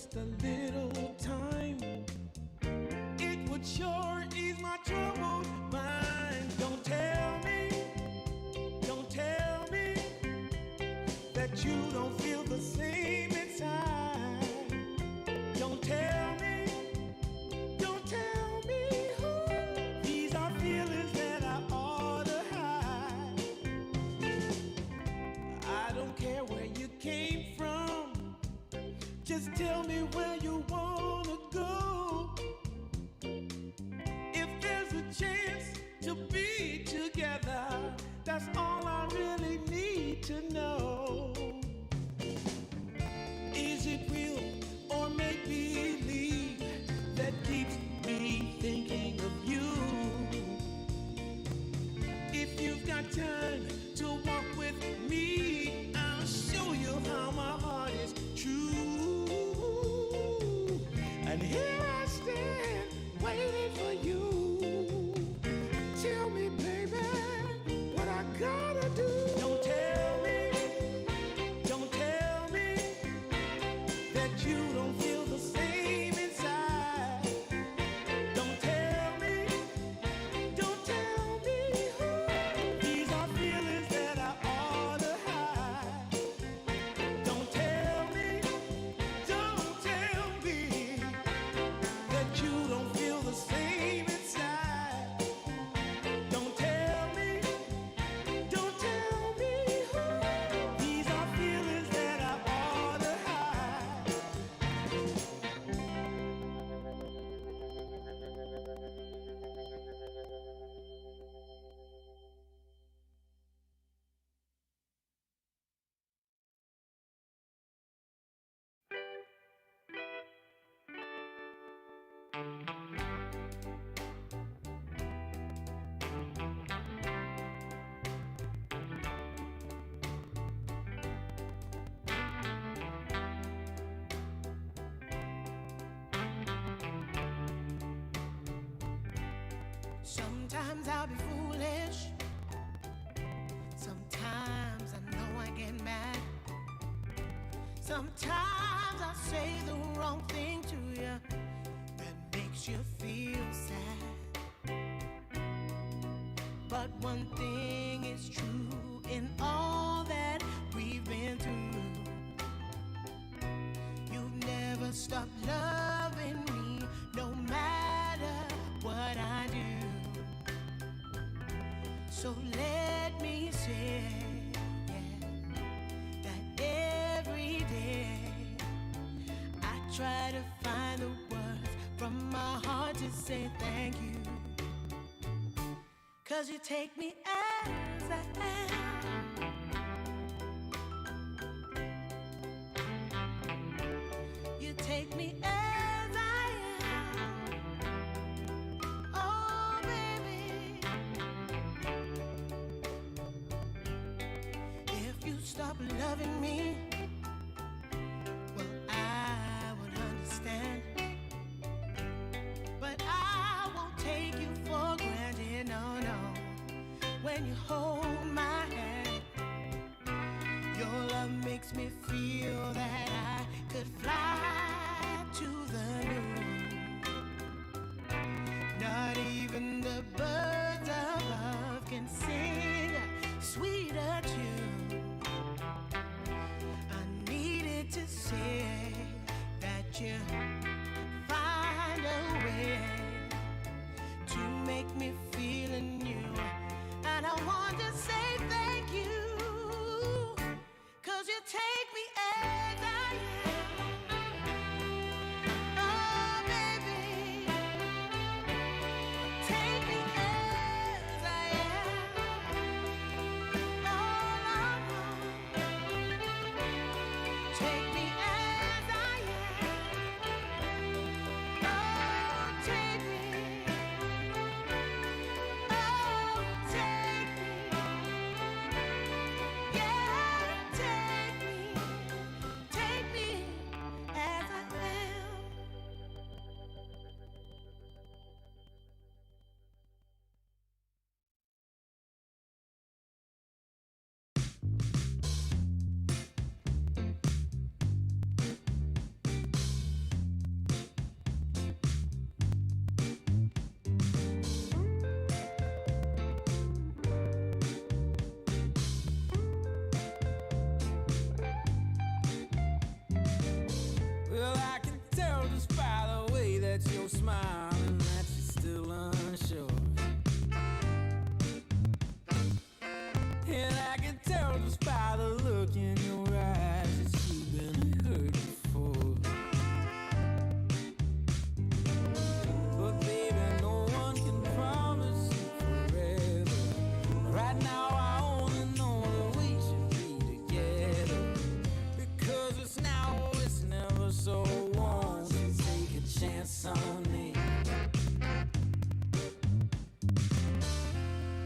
just a little time, it would sure ease my troubled mind. Don't tell me that you don't feel the same inside. Don't tell me who. These are feelings that I ought to hide. I don't care where you came from, just tell me where you wanna go. If there's a chance to be together, that's all I really need to know. Is it real or make believe that keeps me thinking of you? If you've got time to walk with me, I'll show you how my heart is true. And here I stand, waiting for you. Tell me, baby, what I gotta do. Don't tell me that you don't feel the same inside. Don't tell me who. These are feelings that I ought to hide. Don't tell me that you don't feel the same inside. Don't tell me who. These are feelings that I ought to hide. Sometimes I'll be foolish. Sometimes I know I get mad. Sometimes I say the wrong thing to you that makes you feel sad. But one thing is true in all that we've been through. You've never stopped loving me, no matter what I do. So let me say, that every day I try to find the words from my heart to say thank you. 'Cause you take me as I am. You take me as I am. Oh, baby. If you stop loving me, well, I would understand. But I won't take you for granted, no, no. When you hold my hand, your love makes me feel that I could fly to the moon. Not even the birds above can sing a sweeter tune. I needed to say that you find a way to make me feel anew. And I want to say thank you, 'cause you take me as I am. Oh, baby, take me as I am. Oh, Lord, take me as I am. Oh, take me. Oh, take me. Yeah, take me as I am. that you're smiling, that you're still unsure. And I can tell just by the look in your eyes that you've been hurt before. But baby, no one can promise you forever. Right now I only know that we should be together. Because it's now or it's never, so won't you take a chance on me?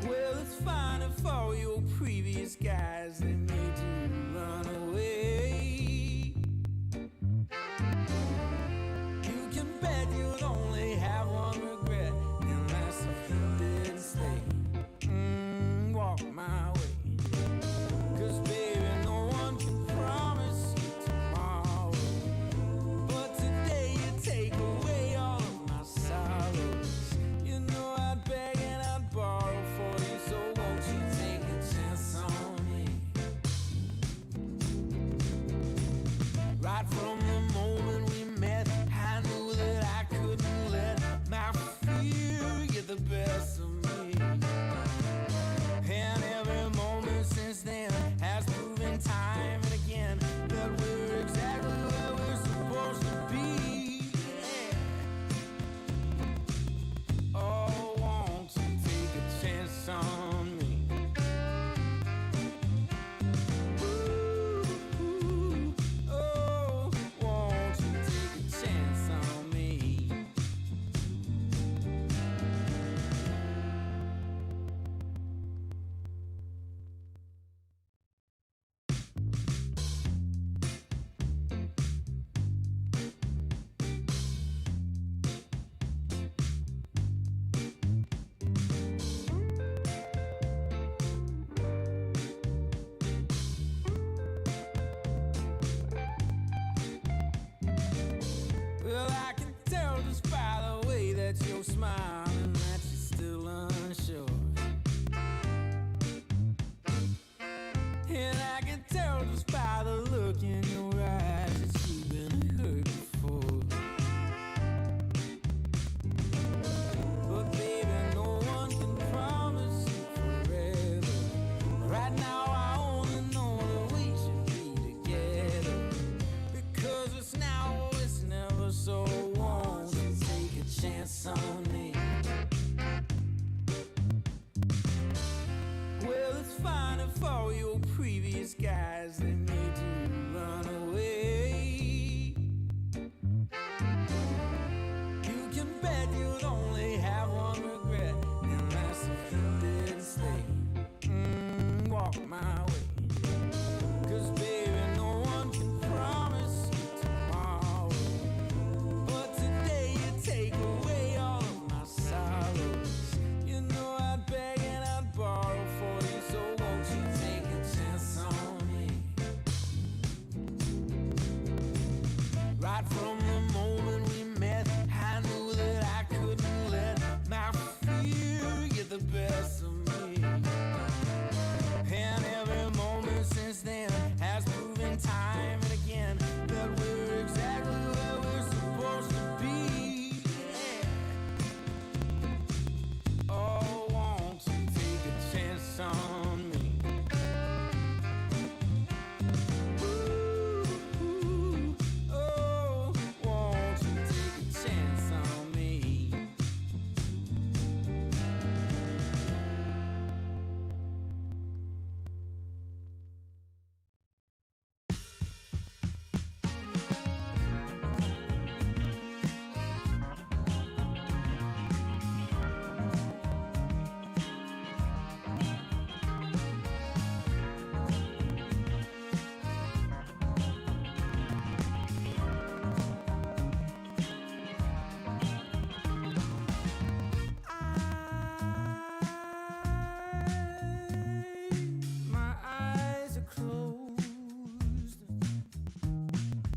Well, it's fine if all your previous guys, they made you run away. You can bet you'd only have one regret, and that's if you didn't stay. Walk my way. 'Cause baby, no one can promise you tomorrow. But today you take away all of my sorrows. You know I'd beg and I'd borrow for you, so won't you take a chance on me? Right from the moment we met, I knew that I couldn't let my fear get the best of me. And every moment since then has proven time and again that we're exactly where we're supposed to be. Yeah. Oh, won't you take a chance on me? Ooh, oh, won't you take a chance on me? Well, I can tell just by the way that you're smiling that you're still unsure. And I can tell just by the look in your eyes that you've been hurt before. But baby, no one can promise you forever. Right now I only know that we should be together. Because it's now or it's never, so won't you take a chance on me? Well, it's fine if all your previous guys, they made you run away. You can bet you'd only have one regret, and that's if you didn't stay. Walk my way. 'Cause baby, no one can promise you tomorrow. But today you take away all of my sorrows. You know I'd beg and I'd borrow for you, so won't you take a chance on me? Right from the moment we met, I knew that I couldn't let my fear get the best of me. And every moment since then has proven time and again that we're exactly where we're supposed to be. Yeah. Oh, won't you take a chance on me? Ooh, oh, won't you take a chance on me? My eyes are closed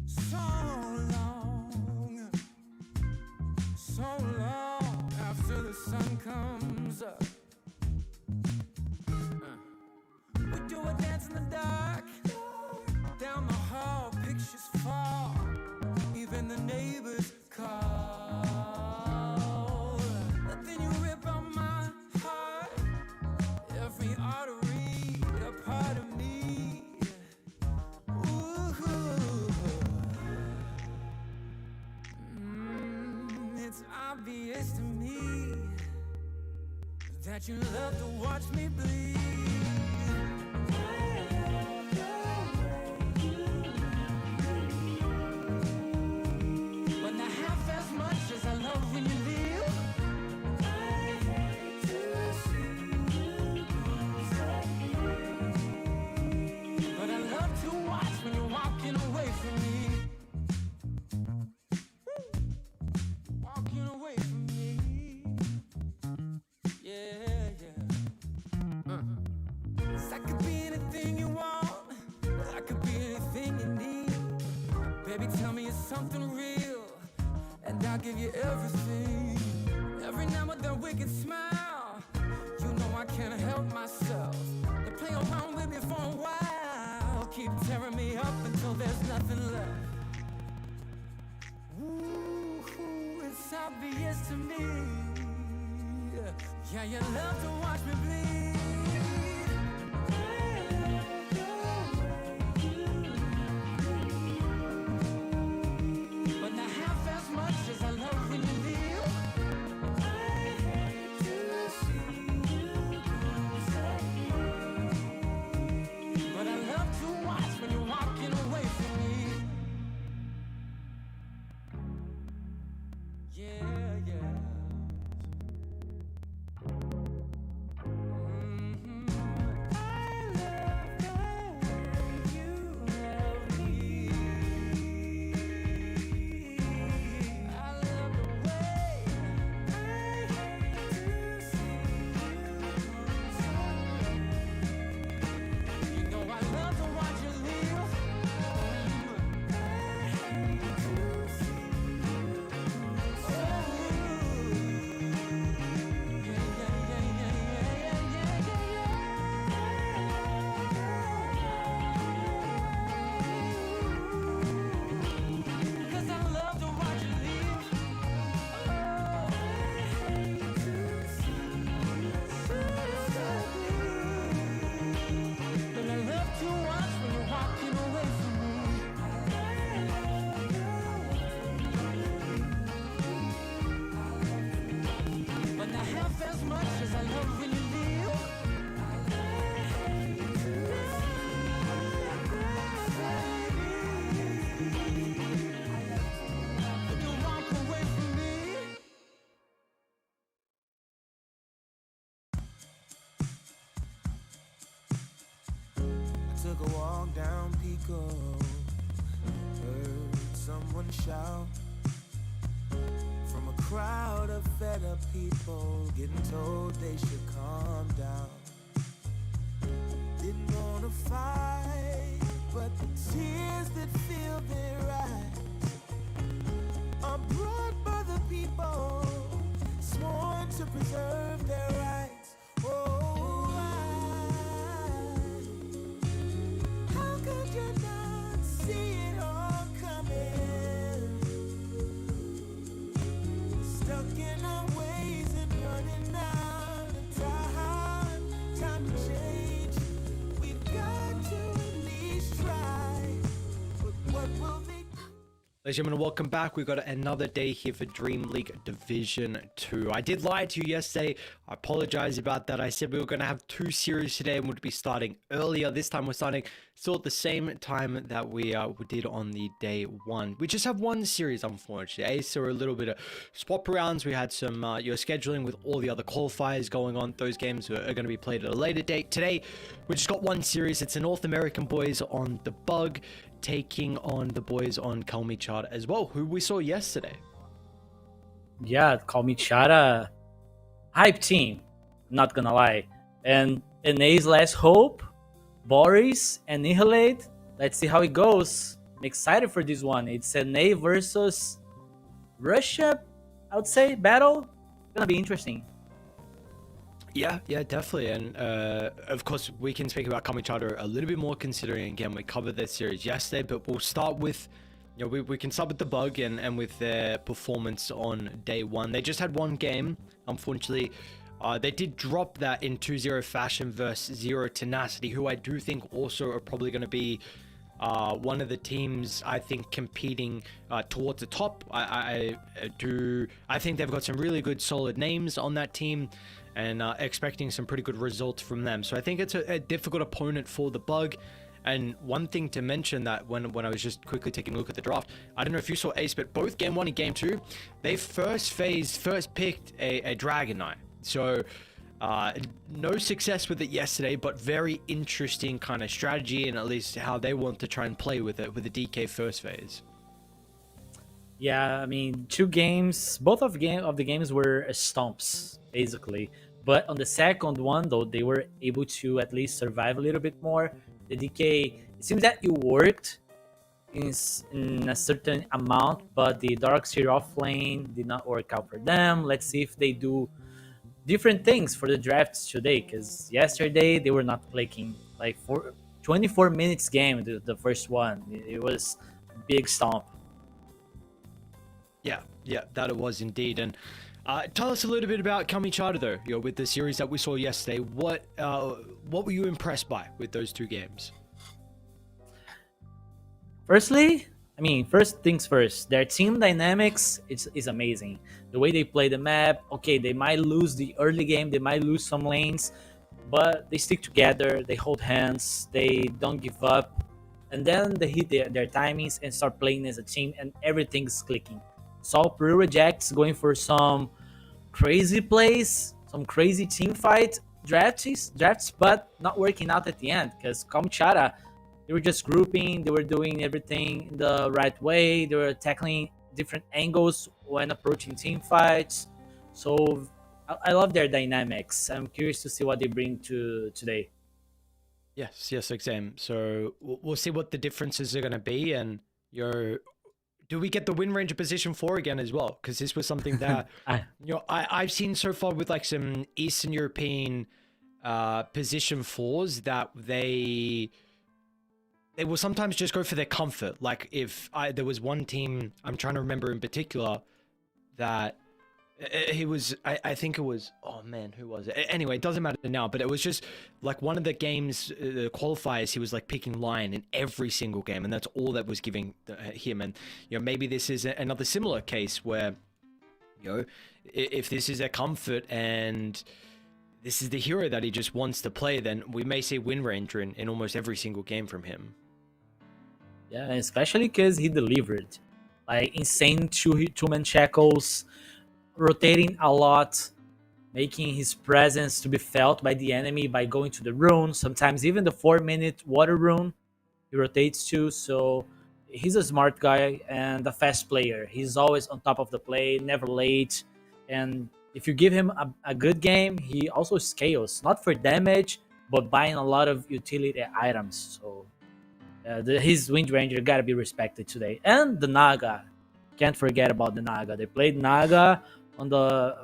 so long after the sun comes up. We do a dance in the dark, down the hall, pictures fall, even the neighbors call. that you love to watch me bleed. But not half as much as I love when you leave. I hate to see you lose, but I love to watch when you're walking away from me. Walking away from me. Yeah, yeah. 'Cause I could be anything you want. I could be anything you need. Baby, tell me it's something real, and I'll give you everything. Every now and then wicked smile. You know I can't help myself. They play around with me for a while. Keep tearing me up until there's nothing left. Ooh, it's obvious to me. Yeah, you love to watch me bleed. But not half as much as I love when you leave. I hate to see you lose, but I love to watch when you're walking away from me. Yeah, yeah. I love the way you love me. I love the way. I hate to see you lose. You know I love to watch you leave. I hate to see you lose. Oh, yeah, yeah, yeah, yeah, yeah, yeah, yeah, yeah. 'Cause I love to watch you leave. Oh, I hate to see you lose. But I love to watch when you're walking away from me. But not half as much as I love when you leave. When you walk away from me. I took a walk down Pico, heard someone shout from a crowd of fed up people, getting told they should calm down. Didn't wanna fight, but the tears that fill their eyes are brought by the people sworn to preserve their rights. Oh, how could you not see it all coming? Stuck in our ways and running out of time. Time to change. We've got to at least try. But what will they do? Ladies and gentlemen, welcome back. We've got another day here for DreamLeague Division 2. I did lie to you yesterday. I apologize about that. I said we were going to have 2 series today and would be starting earlier. This time we're starting still at the same time that we did on the day 1. We just have 1 series, unfortunately. So a little bit of swap rounds. We had some scheduling with all the other qualifiers going on. Those games are going to be played at a later date. Today, we just got 1 series. It's the North American boys on the Bug, taking on the boys on Kalmychata as well, who we saw yesterday. Yeah, Kalmychata, hype team, not gonna lie. And NA's Last Hope, Boris, and Nihilate. Let's see how it goes. I'm excited for this one. It's NA versus Russia, I would say, battle. Gonna be interesting. Yeah, definitely. And of course, we can speak about Kalmychata a little bit more, considering, again, we covered that series yesterday, but we'll start with, you know, we can start with the Bug and with their performance on day 1. They just had 1 game, unfortunately. They did drop that in 2-0 fashion versus Zero Tenacity, who I do think also are probably going to be one of the teams, I think, competing towards the top. I think they've got some really good solid names on that team, and expecting some pretty good results from them. So I think it's a difficult opponent for the Bug. And one thing to mention that when I was just quickly taking a look at the draft, I don't know if you saw Ace, but both game 1 and game 2, they first picked a Dragon Knight. So no success with it yesterday, but very interesting kind of strategy, and at least how they want to try and play with it with the DK first phase. Yeah, I mean, 2 games, both of the games were stomps basically, but on the second one though, they were able to at least survive a little bit more. The DK, it seems that it worked in a certain amount, but the Darkseer off lane did not work out for them. Let's see if they do different things for the drafts today, because yesterday they were not clicking. Like for 24 minutes game, the first one, it was big stomp. Yeah, that it was indeed. And tell us a little bit about Kalmychata though, with the series that we saw yesterday. What were you impressed by with those 2 games? Firstly, I mean, first things first, their team dynamics is amazing. The way they play the map, okay, they might lose the early game, they might lose some lanes, but they stick together, they hold hands, they don't give up, and then they hit their timings and start playing as a team, and everything's clicking. Saw pre-rejects going for some crazy plays, some crazy team fight drafts, but not working out at the end, because Kalmychata, they were just grouping, they were doing everything in the right way, they were tackling different angles when approaching team fights. So I love their dynamics. I'm curious to see what they bring to today. Yes, same. So we'll see what the differences are going to be, and do we get the win range of position 4 again as well? Because this was something that I've seen so far with like some Eastern European position 4s that they will sometimes just go for their comfort. Like if there was one team I'm trying to remember in particular that I think it was, oh man, who was it? Anyway, it doesn't matter now, but it was just like one of the games, the qualifiers, he was like picking Lion in every single game, and that's all that was giving him. And maybe this is another similar case where if this is a comfort and this is the hero that he just wants to play, then we may see win range in almost every single game from him. Yeah, especially because he delivered like insane two-man shackles, rotating a lot, making his presence to be felt by the enemy by going to the rune, sometimes even the 4-minute water rune he rotates to. So he's a smart guy and a fast player. He's always on top of the play, never late, and if you give him a good game, he also scales, not for damage, but buying a lot of utility items. So his Wind Ranger gotta be respected today. And the Naga, can't forget about the Naga. They played Naga on the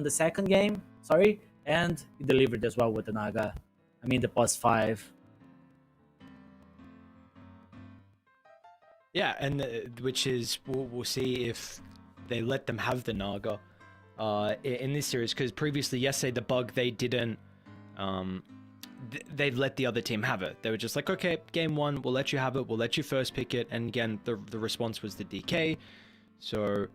second game, sorry, and he delivered as well with the Naga. I mean, the +5. Yeah, and which is, we'll see if they let them have the Naga in this series, because previously yesterday the Bug, they didn't they let the other team have it. They were just like, okay, game 1, we'll let you have it, we'll let you first pick it, and again the response was the DK. So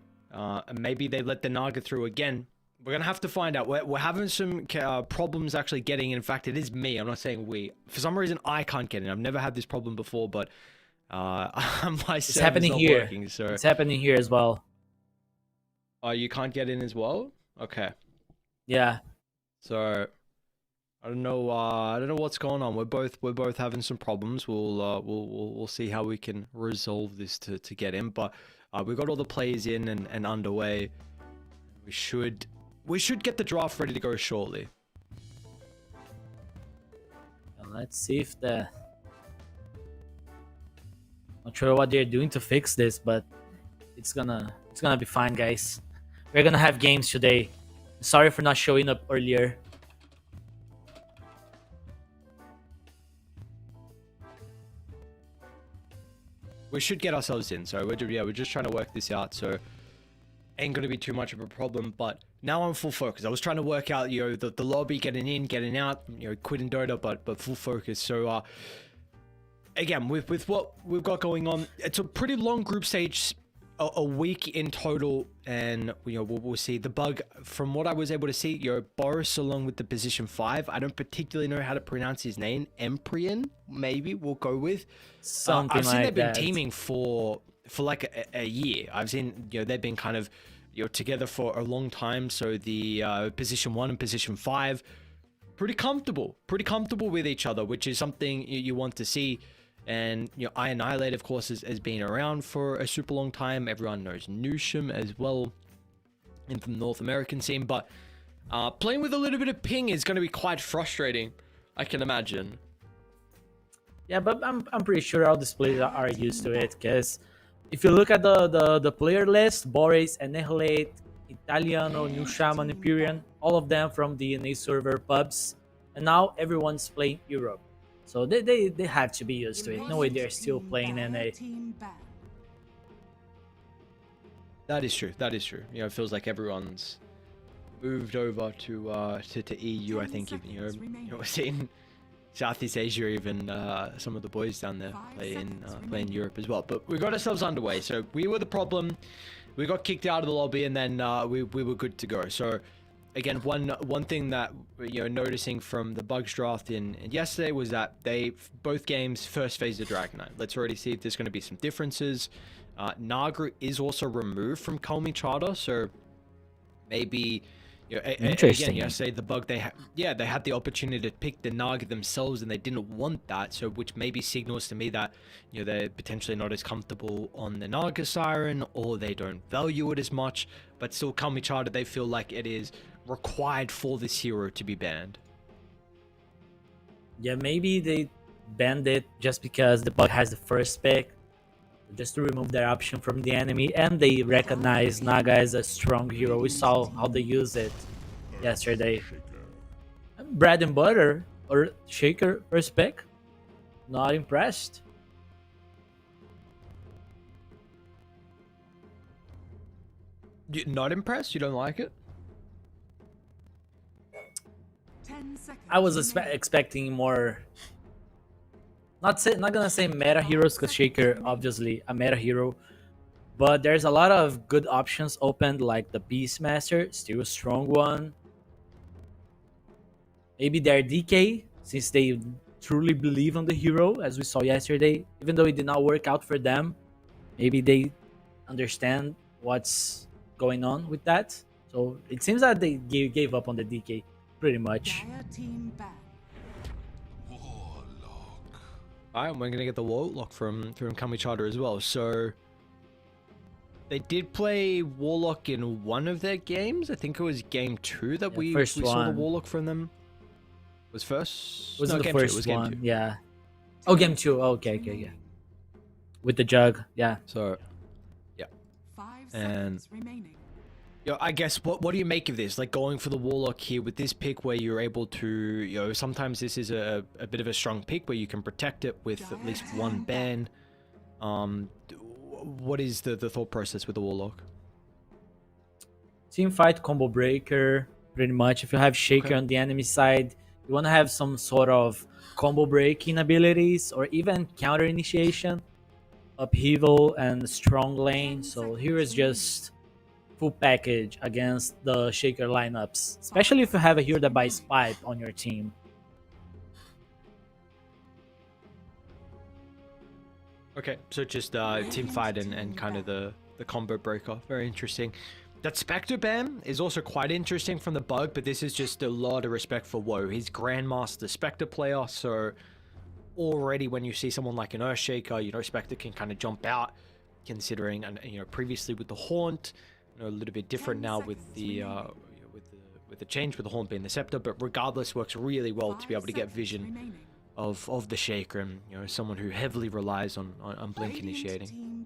maybe they let the Naga through again. We're gonna have to find out. We're having some problems actually getting in. In fact, it is me, I'm not saying we. For some reason I can't get in. I've never had this problem before, but it's happening here. Working, so it's happening here as well. Oh, you can't get in as well? Okay. Yeah. So I don't know what's going on. We're both having some problems. We'll see how we can resolve this to get in. But we got all the players in and underway. We should get the draft ready to go shortly. Let's see if not sure what they're doing to fix this, but it's gonna be fine, guys. We're gonna have games today. Sorry for not showing up earlier. We should get ourselves in. So we're just trying to work this out. So ain't gonna be too much of a problem. But now I'm full focus. I was trying to work out the lobby, getting in, getting out, quitting Dota, but full focus. So again, with what we've got going on, it's a pretty long group stage a week in total, and we'll see. The bug, from what I was able to see, Boris along with the position 5. I don't particularly know how to pronounce his name. Emprian, maybe we'll go with. Something I've seen like they've been that. teaming for like a year. I've seen they've been kind of together for a long time. So the position 1 and position 5, pretty comfortable with each other, which is something you want to see. And I Annihilate, of course, has been around for a super long time. Everyone knows Newsham as well in the North American scene, but playing with a little bit of ping is going to be quite frustrating, I can imagine. Yeah, but I'm pretty sure all these players are used to it, because if you look at the player list, Boris, Annihilate, Italiano, New Shaman, Empyrean, all of them from the NA server pubs, and now everyone's playing Europe. So they have to be used to it. No way they're still playing NA. That is true. It feels like everyone's moved over to EU. I think we're seeing Southeast Asia, even some of the boys down there play in Europe as well. But we got ourselves underway. So we were the problem. We got kicked out of the lobby, and then we were good to go. So again, one thing that noticing from the Bugs draft in yesterday was that both games first phase of Dragon Knight. Let's already see if there's going to be some differences. Naga is also removed from Kalmychata, so maybe Interesting. again, yesterday the Bug they had the opportunity to pick the Naga themselves, and they didn't want that, so which maybe signals to me that they're potentially not as comfortable on the Naga Siren, or they don't value it as much. But still, Kalmychata, they feel like it is required for this hero to be banned. Yeah, maybe they banned it just because the Bug has the first pick, just to remove their option from the enemy, and they recognize Naga as a strong hero. We saw how they use it yesterday. Bread and butter or Shaker first pick? Not impressed. Not impressed? You don't like it? I was expecting more. Not gonna say meta heroes, because Shaker obviously a meta hero, but there's a lot of good options opened, like the Beastmaster, still a strong one. Maybe their DK, since they truly believe on the hero, as we saw yesterday, even though it did not work out for them. Maybe they understand what's going on with that. So it seems that they gave up on the DK pretty much. Alright, and we're gonna get the Warlock from Kalmychata as well. So they did play Warlock in one of their games. I think it was game 2 that we saw the Warlock from them. Was first? Was no, the game first 2. It was game one? 2. Yeah. Oh, game 2. Okay, yeah. With the jug, yeah. So, yeah. And I guess what do you make of this? Like, going for the Warlock here with this pick, where you're able to, sometimes this is a bit of a strong pick where you can protect it with at least one ban. What is the thought process with the Warlock? Team fight combo breaker, pretty much. If you have Shaker on the enemy side, you want to have some sort of combo breaking abilities, or even counter initiation, upheaval, and strong lane. So here is just full package against the Shaker lineups, especially if you have a hero that buys pipe on your team. Okay, so just team fight and kind of the combo breaker. Very interesting. That Spectre ban is also quite interesting from the Bug, but this is just a lot of respect for Woe. He's Grandmaster Spectre player, so already when you see someone like an Earthshaker, Spectre can kind of jump out, considering, and previously with the Haunt, a little bit different now with the with the change with the Haunt being the Scepter, but regardless works really well to be able to get vision of the Shaker, and someone who heavily relies on blink initiating.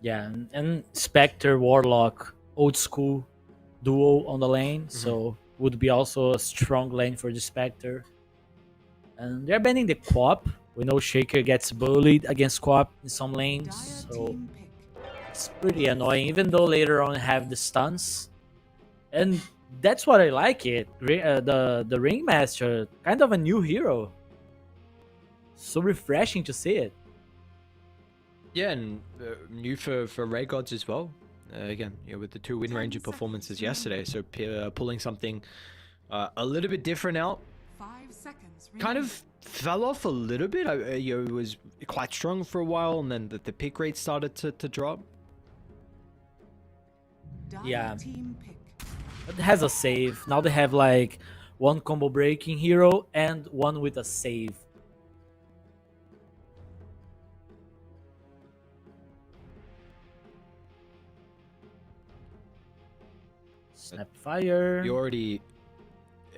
Yeah, and Spectre Warlock, old school duo on the lane, so would be also a strong lane for the Spectre. And they're banning the Quap. We know Shaker gets bullied against Quap in some lanes, so it's pretty annoying, even though later on have the stuns. And that's what I like it. The Ringmaster, kind of a new hero. So refreshing to see it. Yeah, and new for Ray Gods as well. Again, with the 2 Wind Ranger performances yesterday, so pulling something a little bit different out. 5 seconds Kind remaining. of fell off a little bit. It was quite strong for a while, and then the pick rate started to drop. Yeah. Team pick. It has a save. Now they have like one combo breaking hero and one with a save. Snapfire. You already.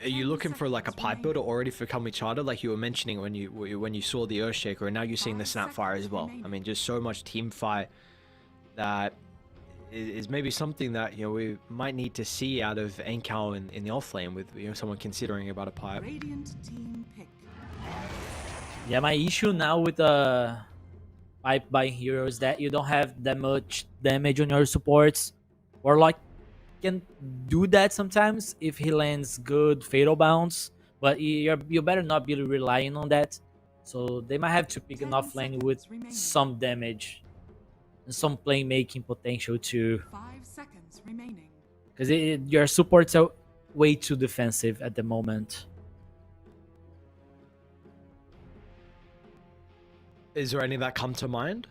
Are you looking for like a pipe builder already for Kalmychata, like you were mentioning when you saw the Earthshaker, and now you're seeing the Snapfire as well? I mean, just so much team fight that is maybe something that we might need to see out of Encal in the offlane with someone considering about a pipe. Radiant team pick. Yeah, my issue now with the pipe buying hero is that you don't have that much damage on your supports. Warlock can do that sometimes if he lands good fatal bounce, but you better not be relying on that. So they might have to pick an 10 offlane with seconds remaining. some damage and some playmaking potential too, 5 seconds remaining. because your supports are way too defensive at the moment. Is there any that come to mind?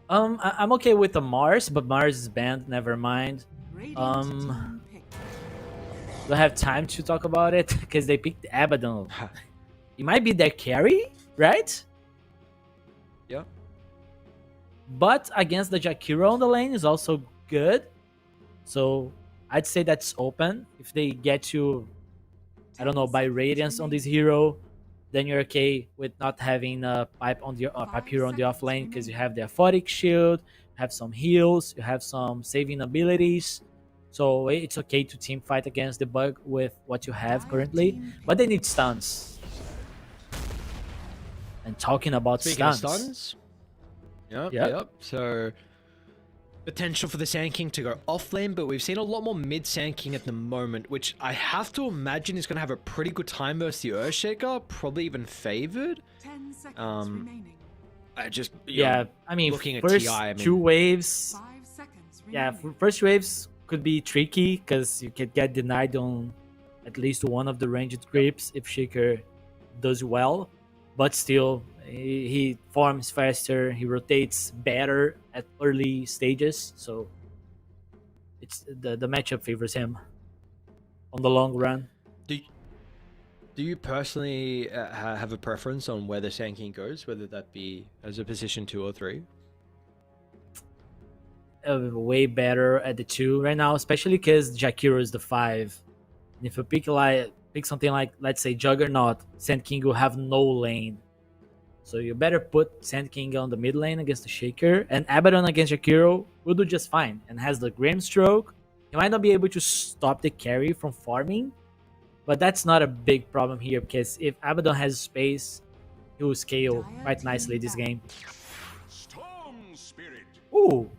I'm okay with the Mars, but Mars is banned. Never mind. Radiant Um, team pick. Don't have time to talk about it because they picked Abaddon. It might be their carry, right? Yeah. But against the Jakiro on the lane is also good. So I'd say that's open. If they get you, I don't know, by Radiance on this hero, then you're okay with not having a pipe on the pipe hero on the offlane because you have the Aphotic Shield, have some heals, you have some saving abilities. So it's okay to team fight against the bug with what you have currently. But they need stuns. And talking about Speaking of stuns. stuns. Yep. Yep. So potential for the Sand King to go off lane, but we've seen a lot more mid Sand King at the moment, which I have to imagine is going to have a pretty good time versus the Earthshaker, probably even favored. 10 seconds remaining. I just Yeah, I mean, looking at first TI, I mean, 2 waves. 5 seconds Yeah, remaining. first waves could be tricky because you could get denied on at least one of the ranged creeps if Shaker does well. But still, he farms faster, he rotates better at early stages, so it's the matchup favors him on the long run. do you personally have a preference on where the Sand King goes, whether that be as a position 2 or 3? Way better at the 2 right now, especially because Jakiro is the 5. And if you pick something like, let's say, Juggernaut, Sand King will have no lane. So you better put Sand King on the mid lane against the Shaker, and Abaddon against Jakiro will do just fine and has the Grimstroke. He might not be able to stop the carry from farming, but that's not a big problem here because if Abaddon has space, he will scale quite nicely this game. Storm Spirit. Ooh,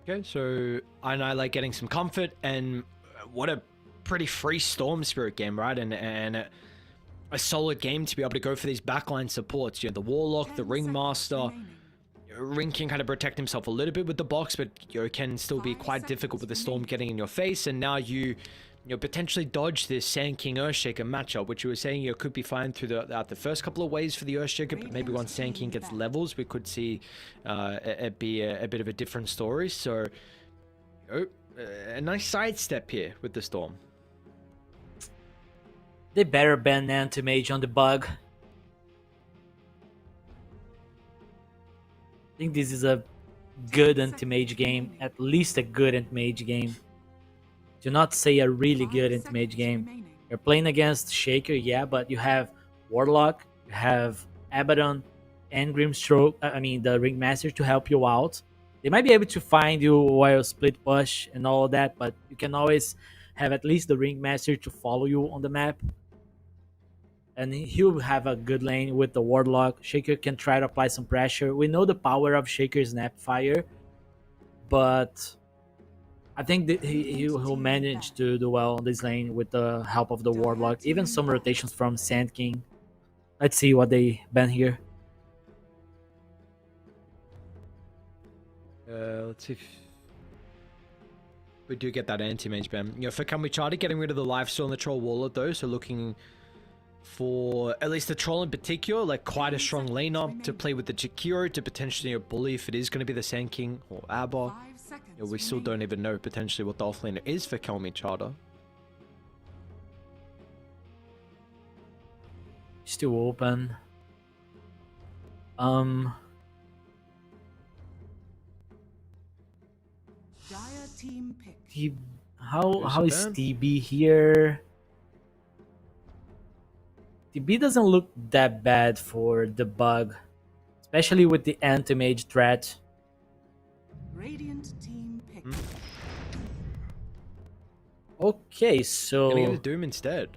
Okay, so I like getting some comfort, and what a pretty free Storm Spirit game, right? And a solid game to be able to go for these backline supports. You know, the Warlock, the 10 Ringmaster. seconds remaining. Ring can kind of protect himself a little bit with the box, but can still be 5 quite difficult with the seconds Storm remaining. getting in your face. And now you potentially dodge this Sand King Earthshaker matchup, which you were saying could be fine through the first couple of waves for the Earthshaker, but maybe once Sand King gets levels, we could see it be a bit of a different story. So a nice sidestep here with the Storm. they better ban Anti-Mage on the bug. I think this is a good anti-mage game, at least a good anti-mage game. Do not say a really 5 good seconds anti-mage game. remaining. You're playing against Shaker, yeah, but you have Warlock, you have Abaddon, and Grimstroke, I mean the Ringmaster to help you out. They might be able to find you while split push and all that, but you can always have at least the Ringmaster to follow you on the map. And he'll have a good lane with the Warlock. Shaker can try to apply some pressure. We know the power of Shaker's Snapfire, but I think that he'll manage to do well on this lane with the help of the Warlock. Even some rotations from Sand King. Let's see what they ban here. Let's see if we do get that anti-mage ban. You know, for Kalmychata, getting rid of the lifesteal and the troll wallet though, so looking for at least the troll in particular, like quite a strong laner to play with the Jakiro to potentially bully if it is going to be the Sand King or Abba. 5 seconds. You know, we still don't even know potentially what the offlaner is for Kalmychata. Still open. Dire team pick. How is ban. TB here? TB doesn't look that bad for the bug, especially with the anti-mage threat. Radiant team pick. Okay, Gonna so get a Doom instead.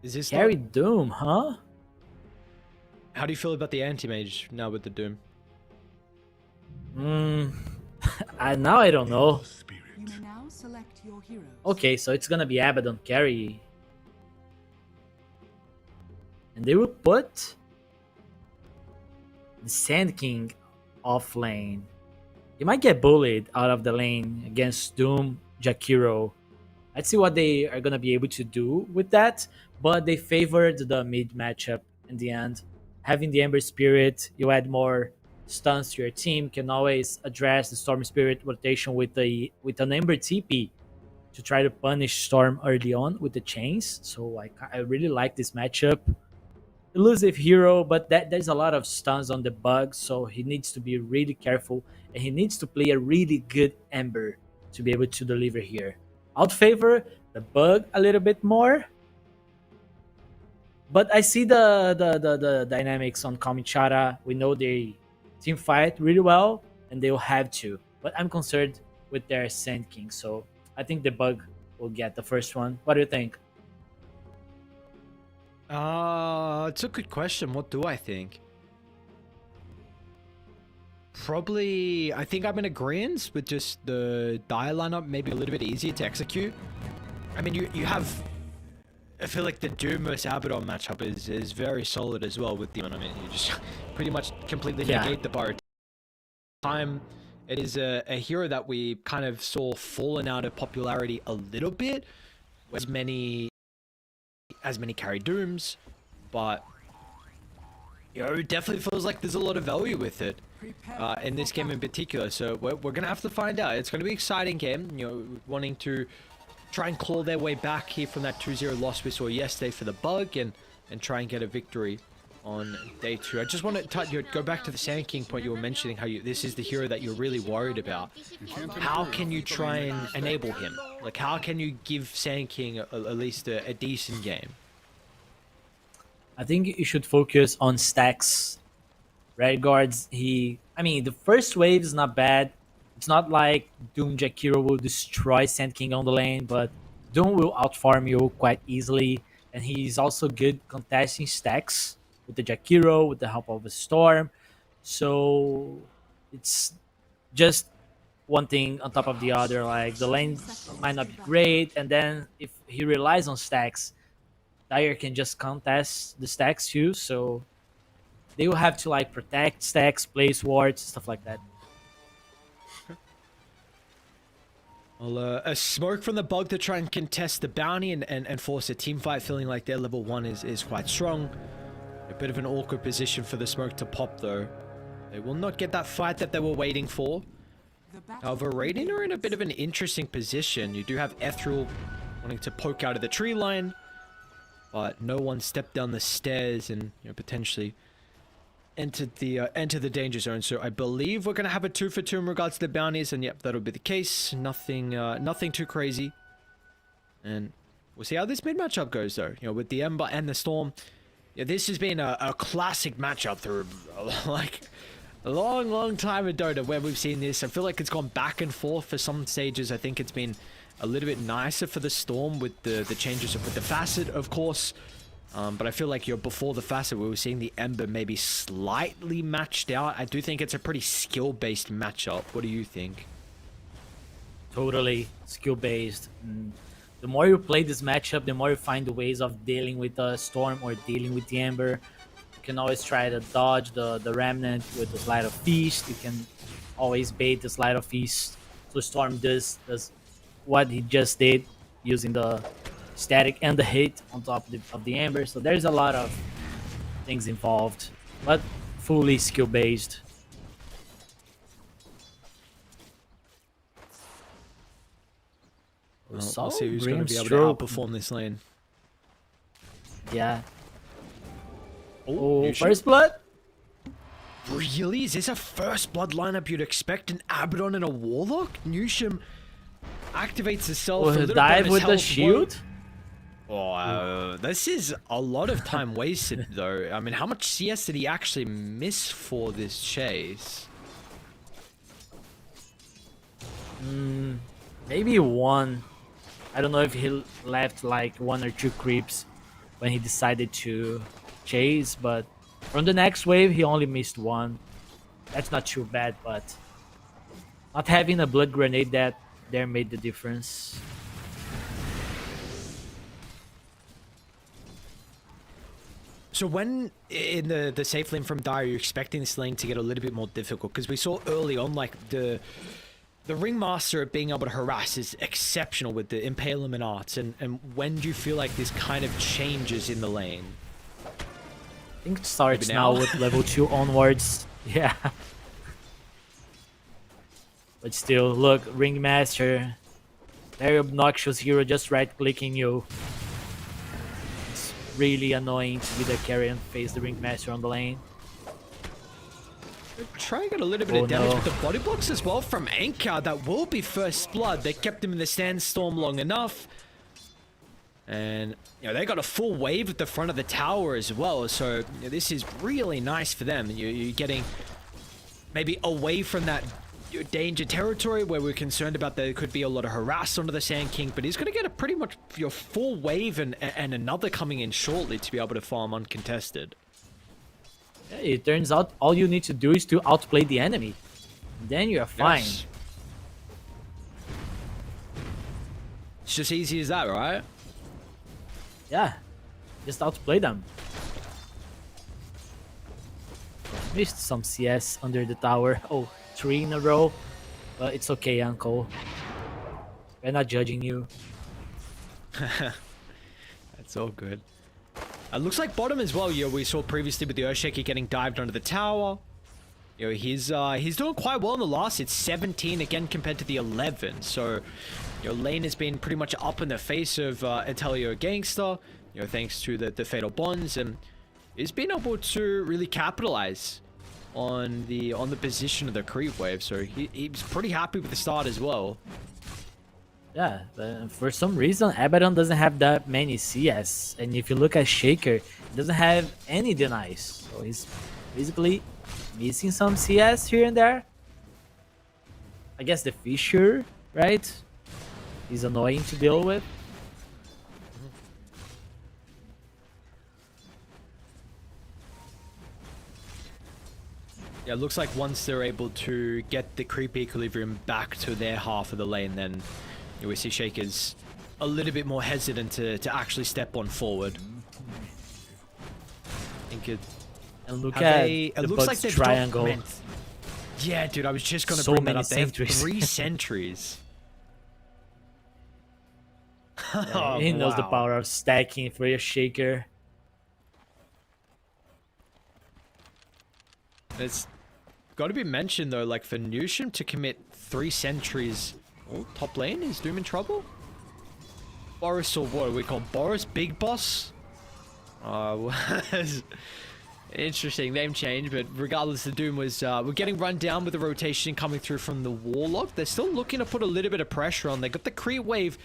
Is this carry not... Doom, huh? How do you feel about the anti-mage now with the Doom? Now I don't know. You may now select your heroes. Okay, so it's gonna be Abaddon carry. And they will put the Sand King off lane. He might get bullied out of the lane against Doom, Jakiro. Let's see what they are gonna be able to do with that. But they favored the mid matchup in the end. Having the Ember Spirit, you add more stuns to your team, can always address the Storm Spirit rotation with an Ember TP to try to punish Storm early on with the chains. So I really like this matchup. Elusive hero, but there's a lot of stuns on the bug, so he needs to be really careful, and he needs to play a really good Ember to be able to deliver here. I'd favor the bug a little bit more, but I see the dynamics on Kalmychata. We know they team fight really well, and they'll have to. But I'm concerned with their Sand King, so I think the bug will get the first one. What do you think? It's a good question. What do I think? Probably, I think I'm in agreement with just the Dire lineup, maybe a little bit easier to execute. I mean, you have... I feel like the Doom vs Abaddon matchup is very solid as well with Demon. I mean, you just pretty much completely negate the bar. Time, it is a hero that we kind of saw fallen out of popularity a little bit. As many carry Dooms, but you know, it definitely feels like there's a lot of value with it in this game in particular. So we're gonna have to find out. It's gonna be an exciting game. You know, wanting to try and claw their way back here from that 2-0 loss we saw yesterday for the bug and try and get a victory on day 2. I just want to go back to the Sand King point you were mentioning, how this is the hero that you're really worried about. How can you try and enable him? Like, how can you give Sand King at least a decent game? I think you should focus on stacks. Red guards, I mean, the first wave is not bad. It's not like Doom Jakiro will destroy Sand King on the lane, but Doom will outfarm you quite easily, and he's also good contesting stacks with the Jakiro, with the help of a Storm. So it's just one thing on top of the other. Like, the lane might not be great, and then if he relies on stacks, Dire can just contest the stacks too, so they will have to like protect stacks, place wards, stuff like that. Well, a smoke from the bug to try and contest the bounty and force a team fight, feeling like their level 1 is quite strong. A bit of an awkward position for the smoke to pop though. They will not get that fight that they were waiting for. However, Raiden are in a bit of an interesting position. You do have Ethereal wanting to poke out of the tree line, but no one stepped down the stairs and potentially enter the danger zone. So I believe we're gonna have a 2-for-2 in regards to the bounties, and yep, that'll be the case. Nothing too crazy, and we'll see how this mid matchup goes though. With the Ember and the Storm, this has been a classic matchup through like a long time in Dota where we've seen this. I feel like it's gone back and forth for some stages. I think it's been a little bit nicer for the Storm with the changes with the Facet, of course. But I feel like before the facet, we were seeing the Ember maybe slightly matched out. I do think it's a pretty skill-based matchup. What do you think? Totally skill-based. The more you play this matchup, the more you find the ways of dealing with the Storm or dealing with the Ember. You can always try to dodge the Remnant with the Slide of Feast. You can always bait the Slide of Feast. So Storm does what he just did, using the static and the hit on top of the Ember. So there's a lot of things involved, but fully skill-based. Well, So, we'll see who's going to be able Brimstroke. to outperform this lane. Yeah. Oh, Oh, first blood? Really? Is this a first blood lineup you'd expect? An Abaddon and a Warlock? Newsham activates herself. Will a he little dive bonus with the health shield? Oh, this is a lot of time wasted, though. I mean, how much CS did he actually miss for this chase? Maybe one. I don't know if he left like 1 or 2 creeps when he decided to chase, but from the next wave he only missed 1. That's not too bad, but not having a blood grenade that there made the difference. So when in the safe lane from Dire, you're expecting this lane to get a little bit more difficult? Because we saw early on, like, the Ringmaster being able to harass is exceptional with the Impalement arts. And when do you feel like this kind of changes in the lane? I think it starts Maybe now now? with level 2 onwards. Yeah. But still, look, Ringmaster. Very obnoxious hero just right-clicking you. It's really annoying to be the carry and face the Ringmaster on the lane. Try and get a little bit of Oh, damage no. with the body blocks as well from Anchor. That will be first blood. They kept him in the sandstorm long enough. And, you know, they got a full wave at the front of the tower as well. So, you know, this is really nice for them. You're getting maybe away from that danger territory where we're concerned about there could be a lot of harass onto the Sand King. But he's going to get a pretty much your full wave and another coming in shortly to be able to farm uncontested. Yeah, it turns out all you need to do is to outplay the enemy. Then you're fine. Yes. It's just easy as that, right? Yeah, just outplay them. Missed some CS under the tower. Oh, 3 in a row. But it's okay, Uncle. We're not judging you. That's all good. It looks like bottom as well. You know, we saw previously with the Earthshaker getting dived under the tower. You know, he's doing quite well in the last. It's 17 again compared to the 11. So, you know, lane has been pretty much up in the face of Atelio Gangster. You know, thanks to the Fatal Bonds, and he's been able to really capitalize on the position of the creep wave. So he's pretty happy with the start as well. Yeah, but for some reason, Abaddon doesn't have that many CS. And if you look at Shaker, he doesn't have any denies. So he's basically missing some CS here and there. I guess the Fissure, right? He's annoying to deal with. Yeah, it looks like once they're able to get the creep equilibrium back to their half of the lane, then we see Shaker's a little bit more hesitant to actually step on forward. I think And look have at they, the it looks like Bugs they've triangle. Yeah, dude, I was just gonna So bring that many up. They have sentries. 3 sentries. Yeah, he knows the Wow. power of stacking for a Shaker. It's got to be mentioned though, like for Newsham to commit 3 sentries. Oh, top lane, is Doom in trouble? Boris, or what do we call Boris? Big Boss? Interesting name change, but regardless, the Doom was we're getting run down with the rotation coming through from the Warlock. They're still looking to put a little bit of pressure on. They got the creep wave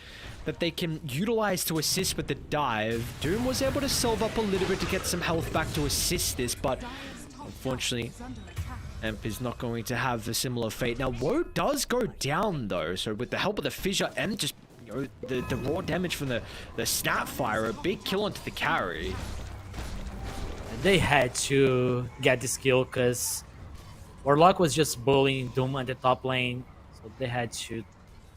that they can utilize to assist with the dive. Doom was able to solve up a little bit to get some health back to assist this, but unfortunately, Emp is not going to have a similar fate. Now, Woe does go down though, so with the help of the fissure, Emp just you know, the raw damage from the Snapfire, a big kill onto the carry. They had to get this kill because Warlock was just bullying Doom at the top lane, so they had to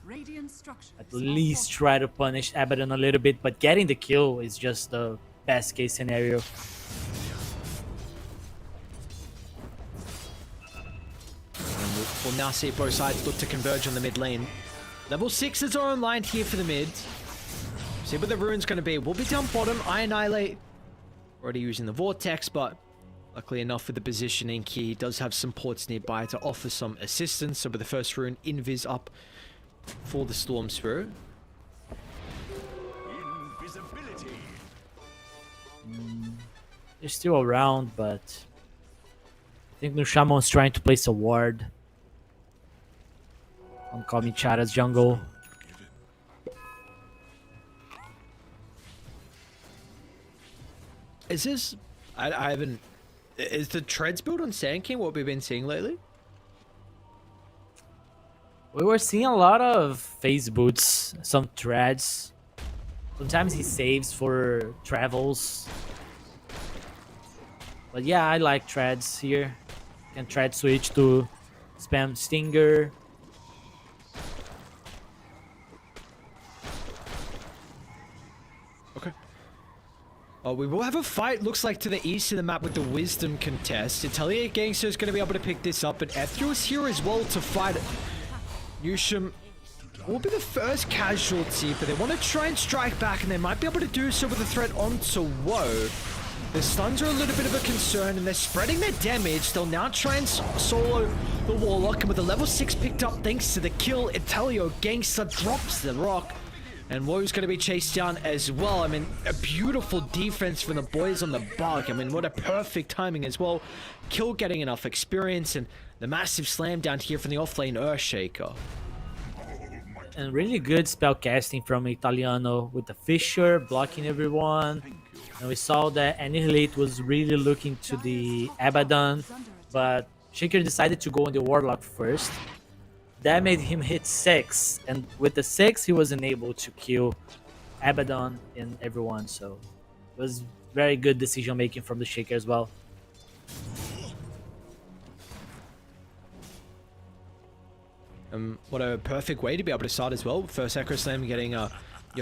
Radiant structures at are least fortified. try to punish Abaddon a little bit, but getting the kill is just the best case scenario. And we'll now see both sides look to converge on the mid lane. Level 6s are online here for the mid. See what the rune's going to be. We'll be down bottom. I Annihilate. Already using the Vortex, but luckily enough for the positioning, he does have some ports nearby to offer some assistance. So with the first rune, Invis up for the Storm Spirit. Invisibility. They're still around, but I think Nushamon's trying to place a ward on Kalmychata's jungle. Is this... I haven't... Is the treads build on Sand King what we've been seeing lately? We were seeing a lot of phase boots, some threads. Sometimes he saves for travels. But yeah, I like threads here. Can thread switch to spam Stinger. Okay. Oh, we will have a fight, looks like, to the east of the map with the Wisdom contest. Atelier Gangster is going to be able to pick this up, but Ethereal's here as well to fight it. Yusham will be the first casualty, but they want to try and strike back, and they might be able to do so with a threat onto Woe. The stuns are a little bit of a concern, and they're spreading their damage. They'll now try and solo the Warlock, and with the level 6 picked up thanks to the kill, Itelio Gangster drops the rock, and Woe's going to be chased down as well. I mean, a beautiful defense from the boys on the bug. I mean, what a perfect timing as well. Kill getting enough experience, and the massive slam down here from the offlane Earthshaker. And really good spell casting from Italiano with the Fissure blocking everyone. And we saw that Annihilate was really looking to the Abaddon, but Shaker decided to go on the Warlock first. That made him hit 6, and with the 6 he was unable to kill Abaddon and everyone, so it was very good decision making from the Shaker as well. What a perfect way to be able to start as well. First Echo Slam getting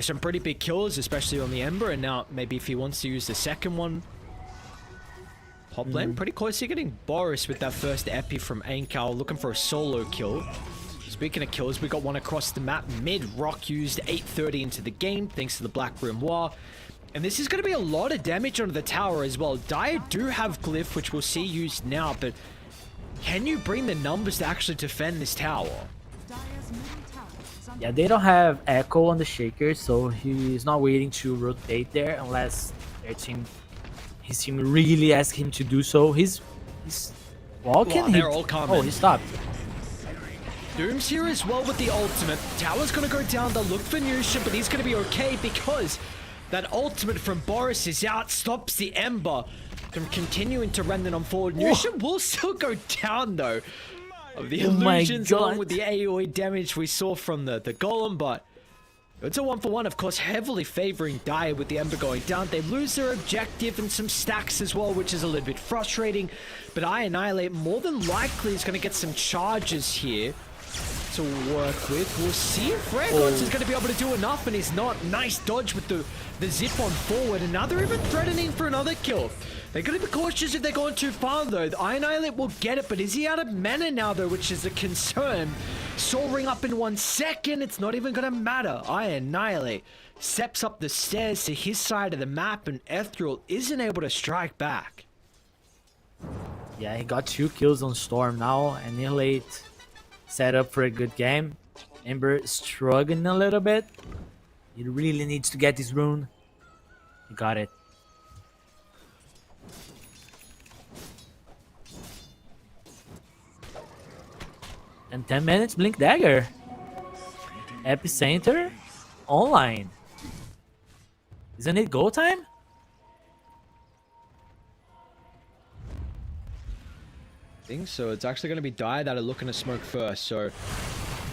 some pretty big kills, especially on the Ember, and now maybe if he wants to use the second one. Top lane, pretty close to getting Boris with that first epi from Ankal, looking for a solo kill. Speaking of kills, we got one across the map. Mid Rock used 8:30 into the game, thanks to the Black Grimoire. And this is going to be a lot of damage onto the tower as well. Dire do have Glyph, which we'll see used now, but can you bring the numbers to actually defend this tower? Dire's middle tower is under Yeah, they don't have Echo on the Shaker, so he's not waiting to rotate there unless his team really asks him to do so. He's walking. Wow, they're all coming. Oh, he stopped. Doom's here as well with the ultimate. Tower's going to go down. They'll look for Nusha, but he's going to be okay because that ultimate from Boris is out. Stops the Ember from continuing to render them forward. Nusha will still go down, though. Of the Oh my illusions along God. with the AoE damage we saw from the Golem, but it's a 1-for-1, of course, heavily favoring Dire with the Ember going down. They lose their objective and some stacks as well, which is a little bit frustrating. But I Annihilate more than likely is going to get some charges here to work with. We'll see if Regots is going to be able to do enough, and he's not. Nice dodge with the zip on forward, and now they're even threatening for another kill. They're going to be cautious if they're going too far, though. The Annihilate will get it, but is he out of mana now, though, which is a concern. Soaring up in 1 second, it's not even going to matter. I Annihilate steps up the stairs to his side of the map, and Ethereal isn't able to strike back. Yeah, he got 2 kills on Storm now. Annihilate set up for a good game. Ember struggling a little bit. He really needs to get this rune. He got it. And 10 minutes, Blink Dagger. Epicenter online. Isn't it go time? I think so. It's actually going to be Dire that are looking to smoke first, so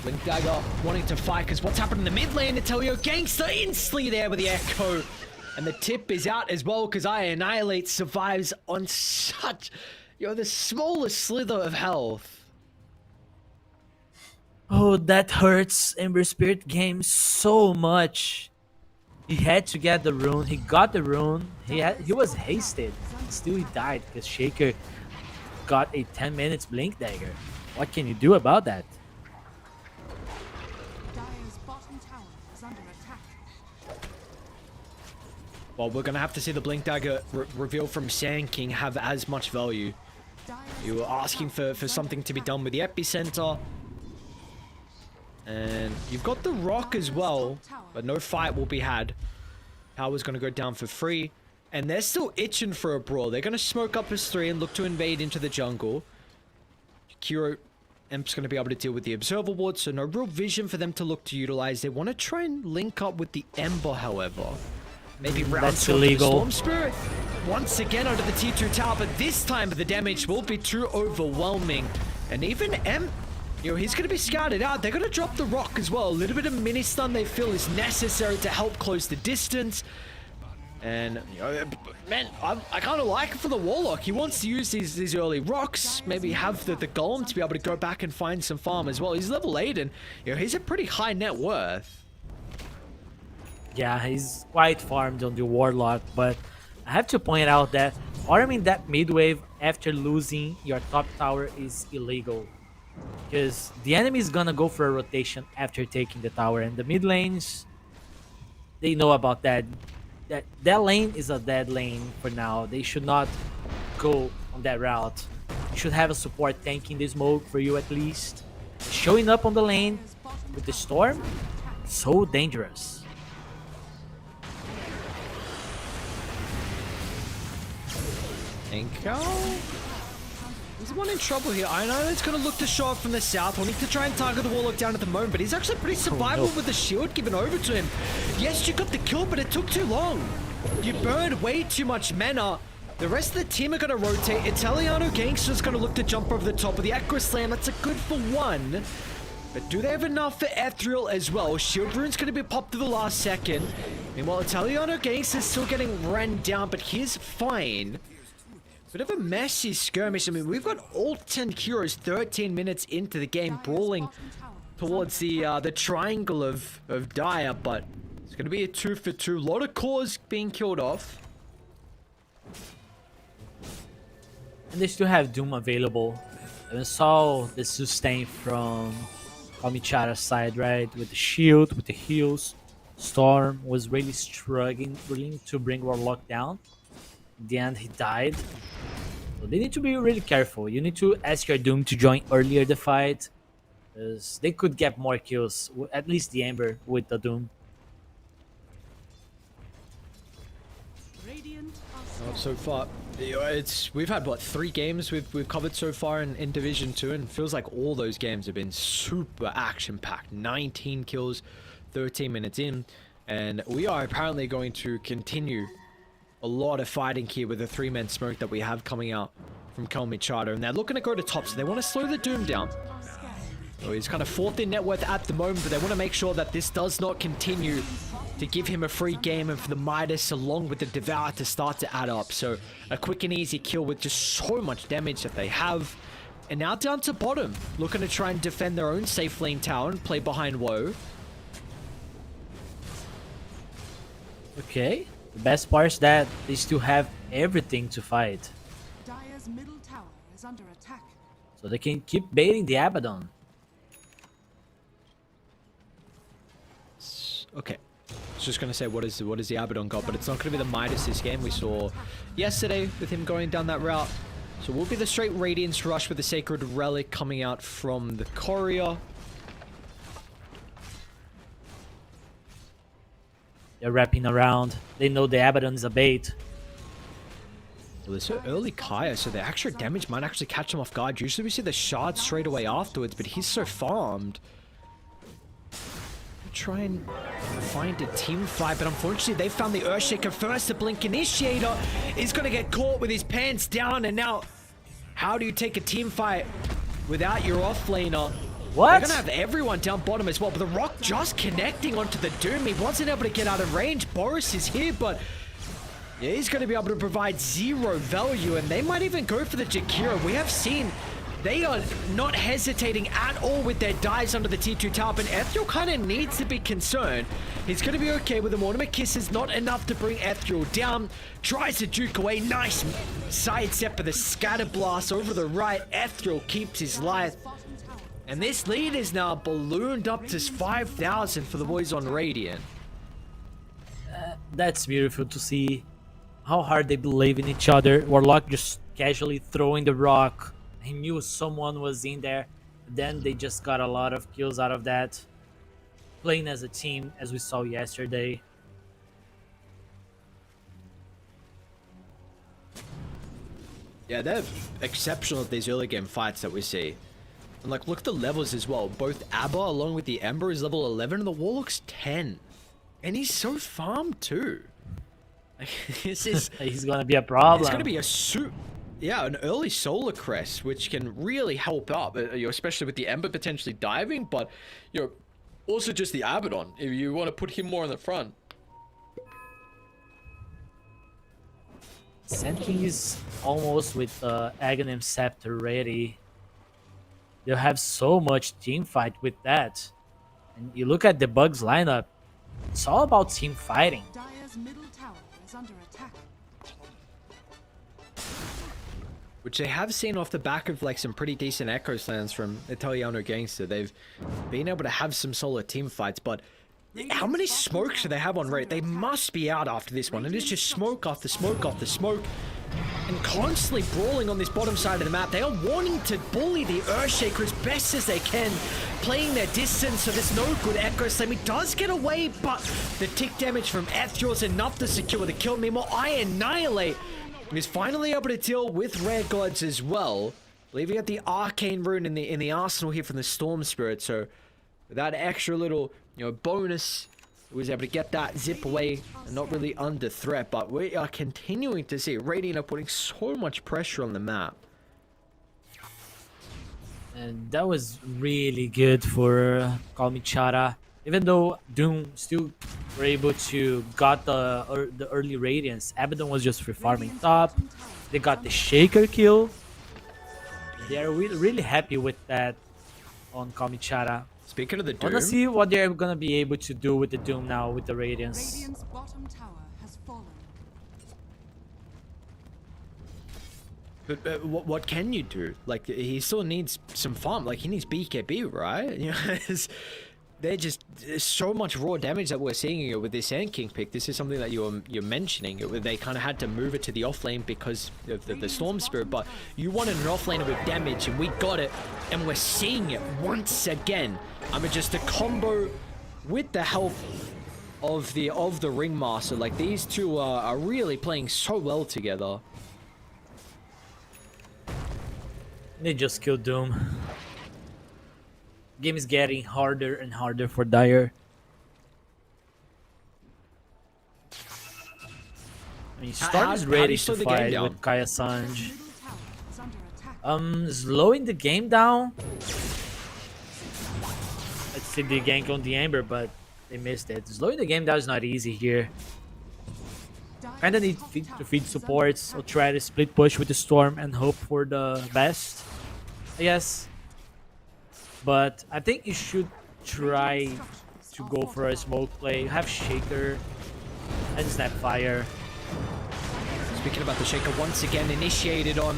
Blink Dagger wanting to fight because what's happened in the mid lane? Atelio Gangster instantly there with the echo. And the tip is out as well because I Annihilate survives on such, the smallest slither of health. Oh, that hurts Ember Spirit game so much. He had to get the rune. He got the rune. He was hasted. Still he died because Shaker got a 10 minutes Blink Dagger. What can you do about that? Dire's bottom tower is under attack. Well, we're going to have to see the Blink Dagger reveal from Sand King have as much value. You were asking for something to be done with the epicenter. And you've got the rock as well, but no fight will be had. Power's going to go down for free. And they're still itching for a brawl. They're going to smoke up as 3 and look to invade into the jungle. Kiro Imp's going to be able to deal with the Observer Ward, so no real vision for them to look to utilize. They want to try and link up with the Ember, however. Maybe round That's 2 of the illegal. Storm Spirit. Once again under the T2 tower, but this time the damage will be too overwhelming. And even he's going to be scouted out. They're going to drop the rock as well. A little bit of mini stun they feel is necessary to help close the distance. And, man, I kind of like it for the Warlock. He wants to use these early rocks. Maybe have the Golem to be able to go back and find some farm as well. He's level 8 and, he's a pretty high net worth. Yeah, he's quite farmed on the Warlock, but I have to point out that farming that mid wave after losing your top tower is illegal. Because the enemy is gonna go for a rotation after taking the tower, and the mid lanes, they know about that. That lane is a dead lane for now. They should not go on that route. You should have a support tanking the smoke for you at least. Showing up on the lane with the storm, so dangerous. He's the one in trouble here. I know it's going to look to show up from the south, wanting to try and target the Warlock down at the moment, but he's actually pretty survivable with the shield given over to him. Yes, you got the kill, but it took too long. You burned way too much mana. The rest of the team are going to rotate. Italiano Gangster's going to look to jump over the top of the Acro Slam. That's a good for 1. But do they have enough for Ethereal as well? Shield Rune's going to be popped to the last second. Meanwhile, Italiano Gangster's still getting ran down, but he's fine. Bit of a messy skirmish. I mean, we've got all 10 Kuros 13 minutes into the game brawling towards the triangle of Dire, but it's going to be a 2 for 2. A lot of cores being killed off. And they still have Doom available. And we saw the sustain from Kalmychata's side, right? With the shield, with the heals. Storm was really struggling to bring Warlock down. In the end, he died. So they need to be really careful. You need to ask your Doom to join earlier the fight, because they could get more kills, at least the Ember with the Doom. Radiant are So far, we've had what 3 games we've covered so far in Division 2, and it feels like all those games have been super action-packed. 19 kills, 13 minutes in, and we are apparently going to continue a lot of fighting here with the 3-man smoke that we have coming out from Kalmychata, and they're looking to go to top, so they want to slow the Doom down. So he's kind of 4th in net worth at the moment, but they want to make sure that this does not continue to give him a free game, and for the Midas along with the Devour to start to add up. So a quick and easy kill with just so much damage that they have. And now down to bottom, looking to try and defend their own safe lane tower and play behind Woe. Okay. The best part is that they still have everything to fight. Dire's middle tower is under attack. So they can keep baiting the Abaddon. Okay. I was just going to say, what is the Abaddon got? But it's not going to be the Midas this game. We saw yesterday with him going down that route. So it will be the straight Radiance Rush with the Sacred Relic coming out from the Courier. They're wrapping around. They know the Abaddon is a bait. Well, they're so early Kaya, so the extra damage might actually catch him off guard. Usually we see the shard straight away afterwards, but he's so farmed. Try and find a team fight, but unfortunately they found the Earthshaker first. The Blink Initiator is going to get caught with his pants down, and now how do you take a team fight without your offlaner? What? They're gonna have everyone down bottom as well, but the Rock just connecting onto the Doom. He wasn't able to get out of range. Boris is here, but yeah, he's gonna be able to provide 0 value, and they might even go for the Jakira. We have seen they are not hesitating at all with their dives under the T2 tower, but Ethereal kind of needs to be concerned. He's going to be okay with them. Ornament Kiss is not enough to bring Ethereal down. Tries to juke away. Nice sidestep for the Scatter Blast over the right. Ethereal keeps his life. And this lead is now ballooned up to 5,000 for the boys on Radiant. That's beautiful to see how hard they believe in each other. Warlock just casually throwing the rock. He knew someone was in there. Then they just got a lot of kills out of that. Playing as a team, as we saw yesterday. Yeah, they're exceptional at these early game fights that we see. And like, look at the levels as well. Both Abba along with the Ember is level 11 and the Warlock's 10. And he's so farmed too. Like, this is... He's gonna be a problem. It's gonna be an early Solar Crest, which can really help up, especially with the Ember potentially diving, but also just the Abaddon, if you want to put him more in the front. Sand King is almost with Aghanim Scepter ready. They'll have so much team fight with that. And you look at the Bugs lineup, it's all about team fighting. Dire's middle tower is under attack. Which they have seen off the back of like some pretty decent Echo Slams from Italiano Gangster. They've been able to have some solid team fights, but how many smokes do they have on rate? They must be out after this one. And it's just smoke after smoke after smoke. And constantly brawling on this bottom side of the map. They are wanting to bully the Earthshaker as best as they can. Playing their distance, so there's no good Echo Slam. He does get away, but the tick damage from Ethereal is enough to secure the kill. Meanwhile, I Annihilate is finally able to deal with Rare Gods as well. Leaving at the Arcane Rune in the arsenal here from the Storm Spirit. So with that extra little bonus, he was able to get that zip away and not really under threat. But we are continuing to see Radiant are putting so much pressure on the map. And that was really good for Kalmychata. Even though Doom still were able to got the early Radiance, Abaddon was just free farming top. They got the Shaker kill. They are really happy with that on Kalmychata. Speaking of the I Doom, wanna see what they're gonna be able to do with the Doom now with the Radiance. Radiant's bottom tower has fallen. but what can you do? Like, he still needs some farm. Like, he needs BKB, right? They're just so much raw damage that we're seeing here with this Sand King pick. This is something that you're mentioning. They kind of had to move it to the off lane because of the Storm Spirit, but you wanted an off laner with damage, and we got it, and we're seeing it once again. I mean, just a combo with the help of the Ringmaster. Like, these two are really playing so well together. They just killed Doom. Game is getting harder and harder for Dire. I mean, Storm is ready to fight with Kaya Sanj. Middle tower is under attack. Slowing the game down. Let's see the gank on the Ember, but they missed it. Slowing the game down is not easy here. Kinda need to feed supports. I'll try to split push with the Storm and hope for the best, I guess. But I think you should try to go for a smoke play. You have Shaker and Snapfire. Speaking about the Shaker, once again initiated on.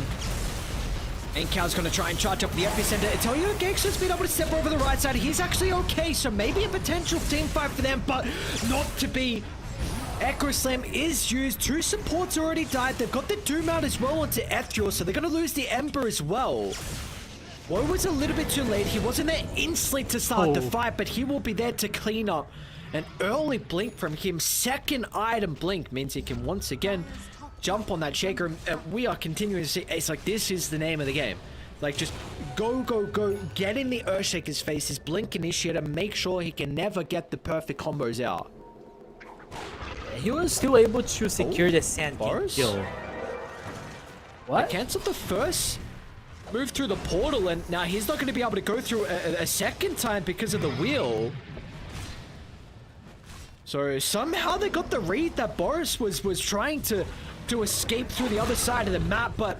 Enkow's going to try and charge up the epicenter. Italiano Gangster's been able to step over the right side. He's actually okay, so maybe a potential team fight for them, but not to be. Echo Slam is used. 2 supports already died. They've got the Doom out as well onto Ethereal, so they're going to lose the Ember as well. Woe was a little bit too late. He wasn't there instantly to start the fight, but he will be there to clean up. An early blink from him. Second item blink means he can once again jump on that Shaker. We are continuing to see. It's like, this is the name of the game. Like, just go, go, go. Get in the Earthshaker's face. His blink initiator. Make sure he can never get the perfect combos out. He was still able to secure the Sand King kill. What? I canceled the first move through the portal, and now he's not going to be able to go through a second time because of the wheel. So somehow they got the read that Boris was trying to escape through the other side of the map, but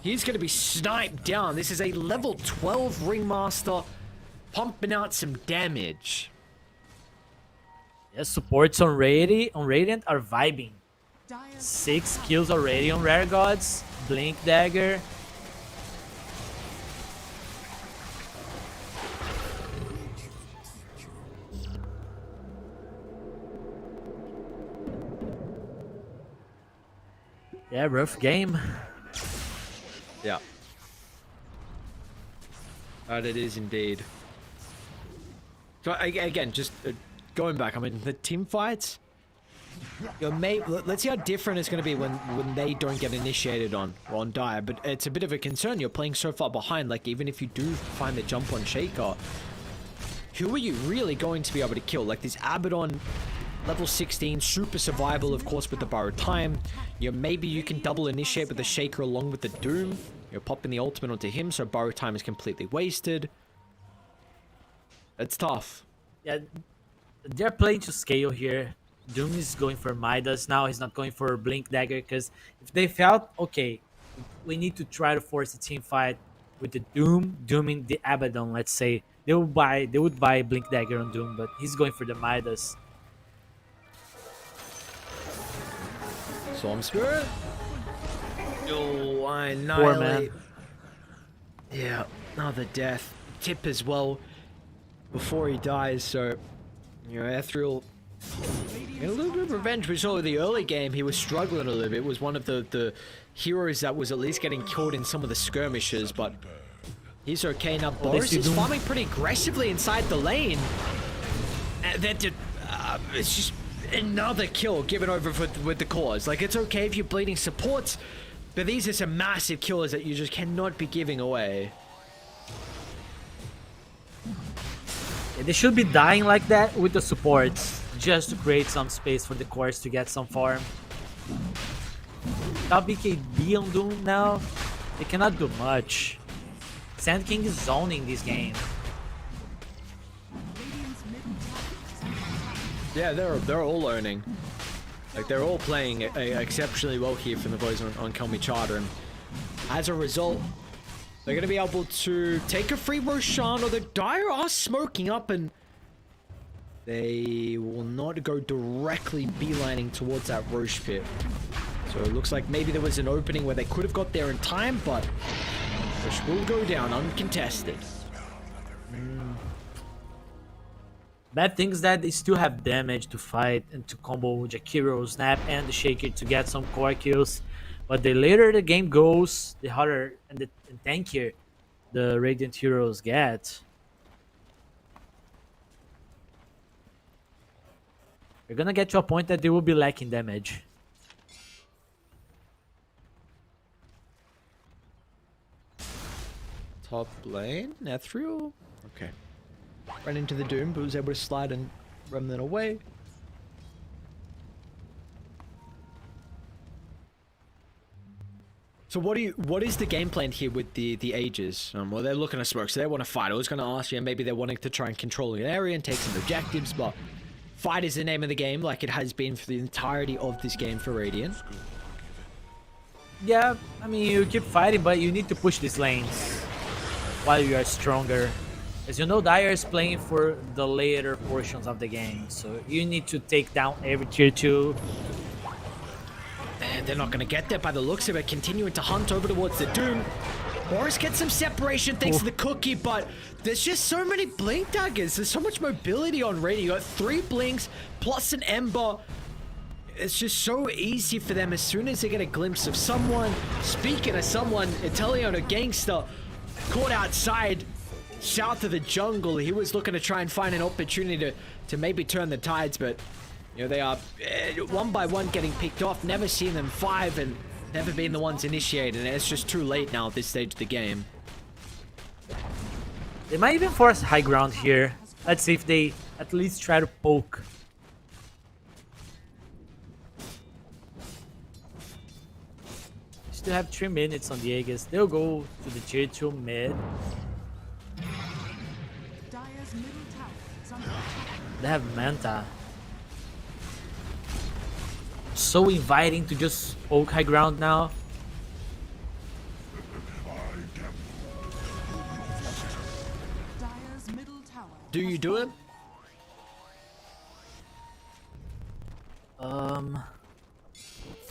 he's going to be sniped down. This is a level 12 Ringmaster pumping out some damage. Yes, supports on Radiant are vibing. Dire's 6 kills already on Rare Gods. Blink Dagger. Yeah, rough game. Yeah. That it is indeed. So again, just going back, I mean, the team fights, let's see how different it's going to be when they don't get initiated on Dire, but it's a bit of a concern. You're playing so far behind, like even if you do find the jump on Shaker, who are you really going to be able to kill? Like this Abaddon, level 16, super survival, of course, with the borrowed time. Maybe you can double initiate with the Shaker along with the Doom. You're popping the ultimate onto him, so borrowed time is completely wasted. It's tough. Yeah, they're playing to scale here. Doom is going for Midas now. He's not going for Blink Dagger because if they felt, okay, we need to try to force a team fight with the Doom, dooming the Abaddon, let's say, they would buy Blink Dagger on Doom, but he's going for the Midas. Storm Spirit. Oh, I Poor annihilate. man. Yeah, another death. Tip as well before he dies, so Ethereal get a little bit of revenge. We saw in the early game he was struggling a little bit. It was one of the heroes that was at least getting killed in some of the skirmishes, but he's okay now. Boris is farming pretty aggressively inside the lane. And it's just another kill given over with the cause. Like, it's okay if you're bleeding supports, but these are some massive killers that you just cannot be giving away. Yeah, they should be dying like that with the supports, just to create some space for the cores to get some farm. Without BKB on Doom now, they cannot do much. Sand King is zoning this game. Yeah, they're all learning. Like, they're all playing exceptionally well here from the boys on Kalmychata, and as a result, they're going to be able to take a free Roshan, or the Dire are smoking up, and they will not go directly beelining towards that Roche pit. So it looks like maybe there was an opening where they could have got there in time, but Roche will go down uncontested. Bad thing is that they still have damage to fight and to combo Jakiro, Snap, and the Shaker to get some core kills. But the later the game goes, the harder and tankier the Radiant heroes get. They're gonna get to a point that they will be lacking damage. Top lane, Ethereal. Okay. Ran into the Doom, but was able to slide and remnant away. So what is the game plan here with the Ages? Well, they're looking to smoke, so they want to fight. I was going to ask you, maybe they're wanting to try and control an area and take some objectives, but fight is the name of the game, like it has been for the entirety of this game for Radiant. Yeah, I mean, you keep fighting, but you need to push these lanes while you are stronger. As you know, Dire is playing for the later portions of the game, so you need to take down every tier 2. And they're not going to get there by the looks of it, continuing to hunt over towards the Doom. Boris gets some separation thanks to the cookie, but there's just so many blink daggers. There's so much mobility on Radiant. You got 3 blinks plus an Ember. It's just so easy for them as soon as they get a glimpse of someone. Speaking of someone, Italiano Gangster caught outside south of the jungle. He was looking to try and find an opportunity to maybe turn the tides, but you know, they are one by one getting picked off. Never seen them 5 and never been the ones initiated, and it's just too late now at this stage of the game. They might even force high ground here. Let's see if they at least try to poke. still have 3 minutes on the Aegis. They'll go to the tier 2 mid. Dire's middle tower is under attack. They have Manta. So inviting to just oak high ground now. Dire's middle tower. Do you do it?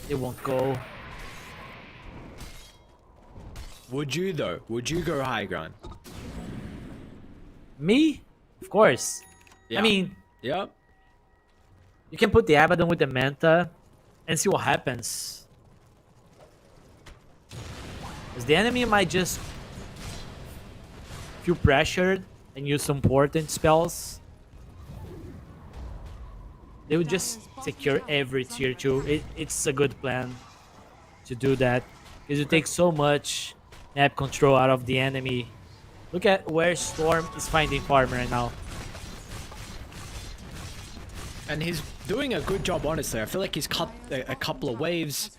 It won't go. Would you though? Would you go high ground? Me? Of course. Yeah. I mean, Yep. you can put the Abaddon with the Manta and see what happens. Because the enemy might just feel pressured and use some important spells. They would just secure every tier 2. It's a good plan to do that. Because it takes so much map control out of the enemy. Look at where Storm is finding farm right now. And he's doing a good job, honestly. I feel like he's cut a couple of waves,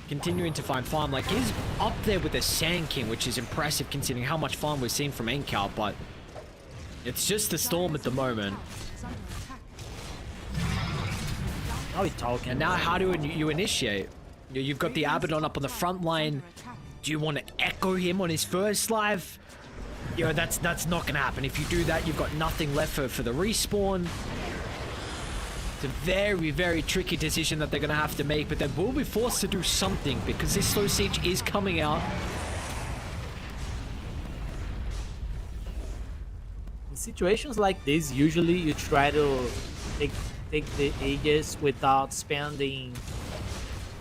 continuing to find farm. Like, he's up there with the Sand King, which is impressive considering how much farm we've seen from Encal, but it's just the Storm at the moment. Is under attack. Now he's talking. And now how do you initiate? You've got the Abaddon up on the front line. Do you want to echo him on his first life? That's not going to happen. If you do that, you've got nothing left for the respawn. It's a very, very tricky decision that they're going to have to make, but they will be forced to do something because this slow siege is coming out. In situations like this, usually you try to take the Aegis without spending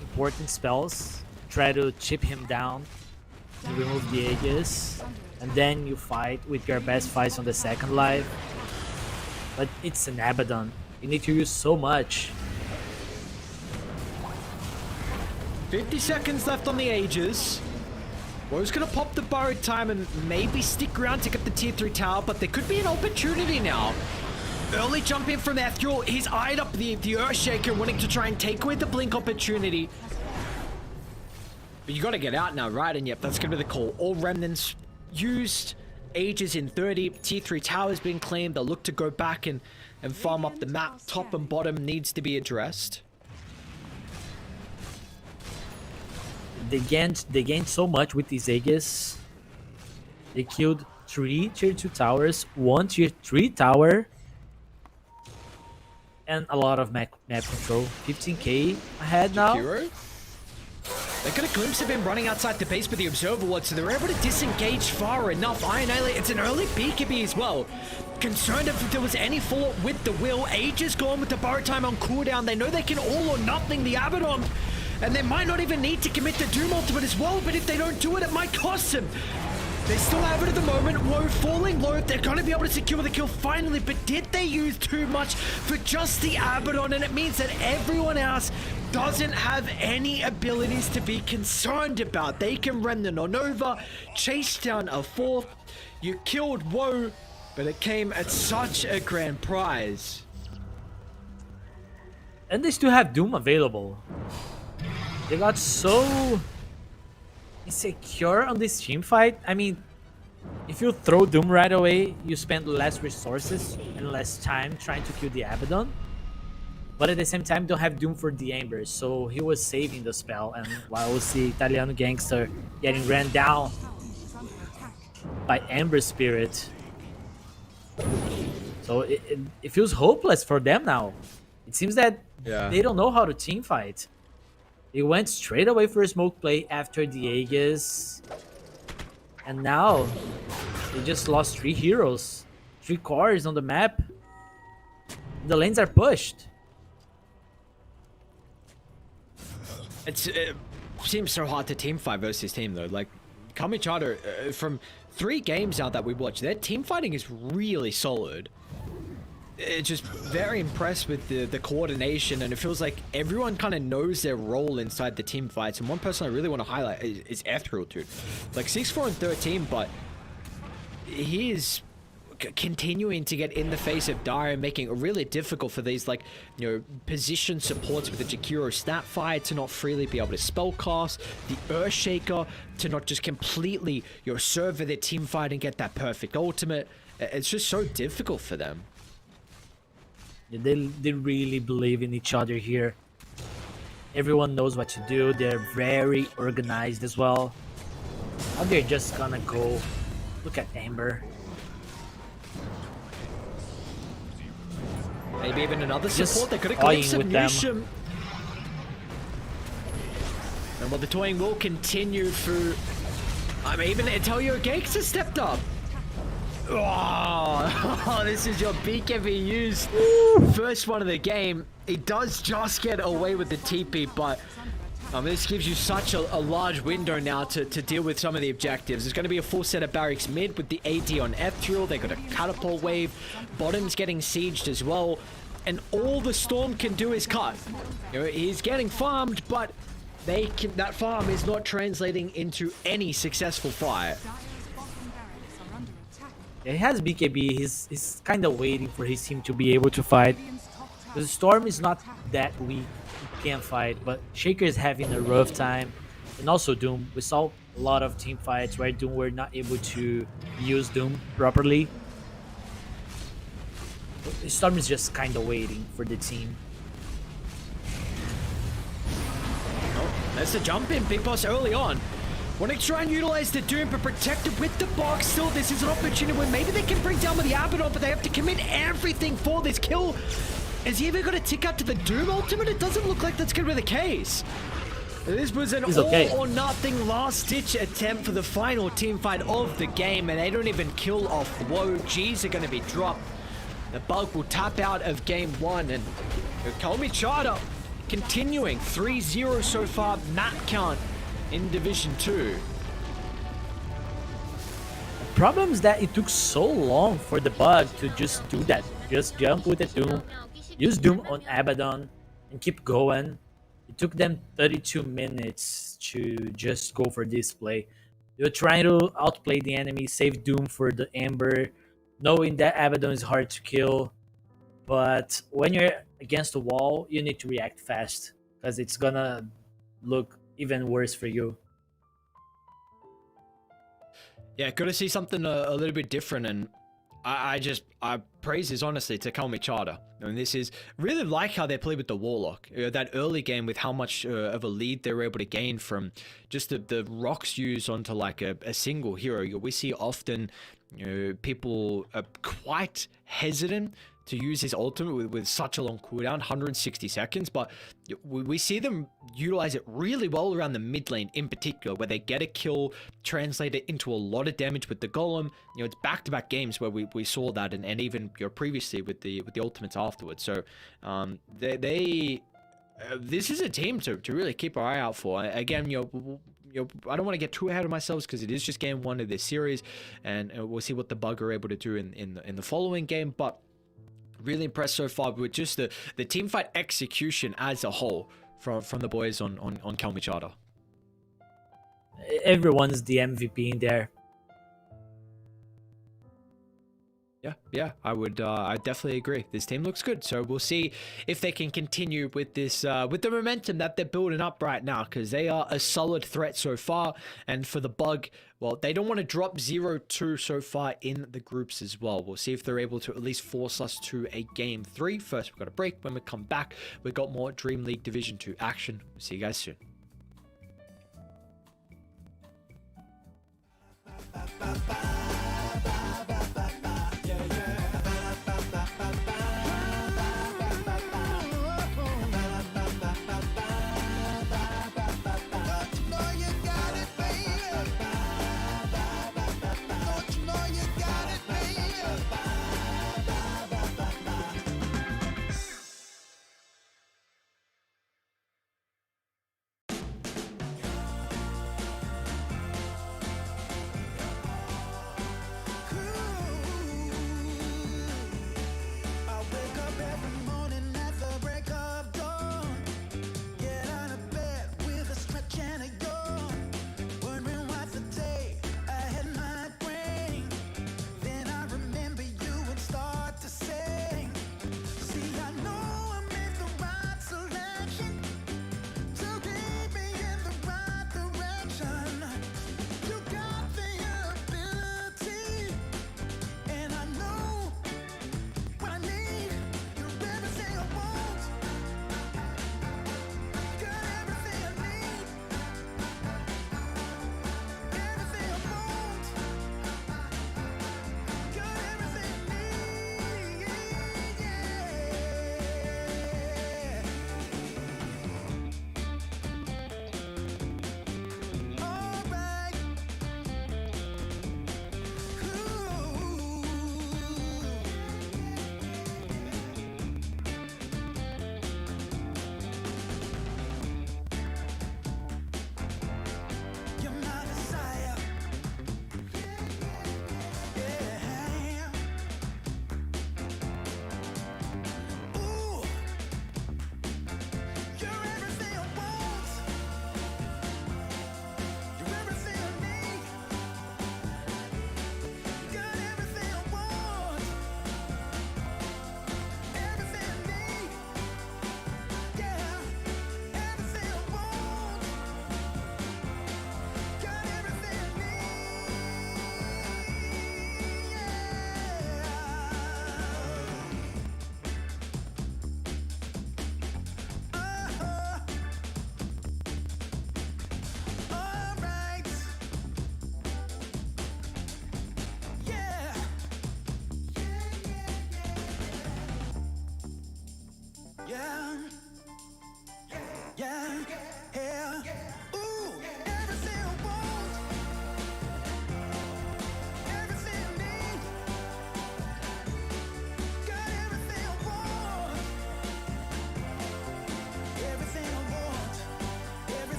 important spells. Try to chip him down and remove the Aegis. And then you fight with your best fights on the second life. But it's an Abaddon. You need to use so much. 50 seconds left on the Aegis. Woe's gonna pop the borrowed time and maybe stick around to get the tier 3 tower, but there could be an opportunity now. Early jump in from Ethereal. He's eyed up the Earthshaker, wanting to try and take away the blink opportunity. But you gotta get out now, right? And yep, that's gonna be the call. All remnants used. Aegis in 30. Tier 3 towers being claimed. They'll look to go back and farm up the map. Top and bottom needs to be addressed. They gained so much with these Aegis. They killed 3 tier 2 towers, 1 tier 3 tower, and a lot of map control. 15k ahead now. Hero? They got a glimpse of him running outside the base with the Observer Ward, so they're able to disengage far enough. Iron Ally, it's an early BKB as well. Concerned if there was any fallout with the will. Aegis gone with the borrow time on cooldown. They know they can all or nothing the Abaddon. And they might not even need to commit the Doom Ultimate as well, but if they don't do it, it might cost them. They still have it at the moment. Woe falling low. They're going to be able to secure the kill finally, but did they use too much for just the Abaddon? And it means that everyone else doesn't have any abilities to be concerned about. They can Remnant on over, chase down a 4th. You killed Woe, but it came at such a grand prize. And they still have Doom available. They got so insecure on this team fight. I mean, if you throw Doom right away, you spend less resources and less time trying to kill the Abaddon. But at the same time, don't have Doom for the Embers, so he was saving the spell. And while we see Italiano Gangster getting ran down by Ember Spirit, so it feels hopeless for them now. It seems that they don't know how to team fight. They went straight away for a smoke play after the Aegis. And now, they just lost 3 heroes. 3 cores on the map. The lanes are pushed. It seems so hard to team fight versus team though. Like, Kalmychata, from 3 games now that we watched, their team fighting is really solid. It's just very impressed with the coordination, and it feels like everyone kind of knows their role inside the team fights. And one person I really want to highlight is Ethereal, dude. Like 6-4 and 13, but he is continuing to get in the face of Dire, making it really difficult for these, like, position supports with the Jakiro stat fire to not freely be able to spellcast, the Earthshaker to not just completely, serve their team fight and get that perfect ultimate. It's just so difficult for them. They really believe in each other here. Everyone knows what to do. They're very organized as well. Now they're just gonna go. Look at Amber. Maybe even another Just support. They could have toying clicked some with them. Newsham. And the toying will continue through. I mean, even Itelio Gakes has stepped up. Oh, this is your BKB used. First one of the game. He does just get away with the TP, but this gives you such a large window now to deal with some of the objectives. There's going to be a full set of barracks mid with the AD on Ethereal. They got a catapult wave. Bottom's getting sieged as well. And all the Storm can do is cut. He's getting farmed, but that farm is not translating into any successful fight. Yeah, he has BKB. He's kind of waiting for his team to be able to fight. The Storm is not that weak. He can fight, but Shaker is having a rough time. And also Doom. We saw a lot of team fights where Doom were not able to use Doom properly. The Storm is just kind of waiting for the team. Oh, that's the jump in. Big Boss early on. Want to try and utilize the Doom, but protected with the box. Still, this is an opportunity where maybe they can bring down with the Abaddon, but they have to commit everything for this kill. Is he even going to tick out to the Doom ultimate? It doesn't look like that's going to be the case. This was an all-or-nothing last-ditch attempt for the final team fight of the game, and they don't even kill off Woe. G's are going to be dropped. The Bug will tap out of game one, and Kalmychata continuing 3-0 so far, map count in Division 2. The problem is that it took so long for the Bug to just do that. Just jump with the Doom, use Doom on Abaddon, and keep going. It took them 32 minutes to just go for this play. They were trying to outplay the enemy, save Doom for the Ember, knowing that Abaddon is hard to kill. But when you're against the wall, you need to react fast, because it's gonna look even worse for you. Yeah, good to see something a little bit different, and I praise this honestly to Kalmychata. And this is really like how they played with the Warlock. That early game with how much of a lead they were able to gain from just the rocks used onto like a single hero. We see often people are quite hesitant to use his ultimate with such a long cooldown, 160 seconds, but we see them utilize it really well around the mid lane in particular, where they get a kill, translate it into a lot of damage with the golem. It's back-to-back games where we saw that, and even previously with the ultimates afterwards. So this is a team to really keep our eye out for. Again, I don't want to get too ahead of myself because it is just game one of this series, and we'll see what the Bug are able to do in the following game. But really impressed so far with just the team fight execution as a whole from the boys on Kalmychata. Everyone's the MVP in there. Yeah, I definitely agree. This team looks good, so we'll see if they can continue with this, with the momentum that they're building up right now, because they are a solid threat so far. And for the Bug, well, they don't want to drop 0-2 so far in the groups as well. We'll see if they're able to at least force us to a game 3. First, we've got a break. When we come back, we've got more Dream League Division 2 action. We'll see you guys soon.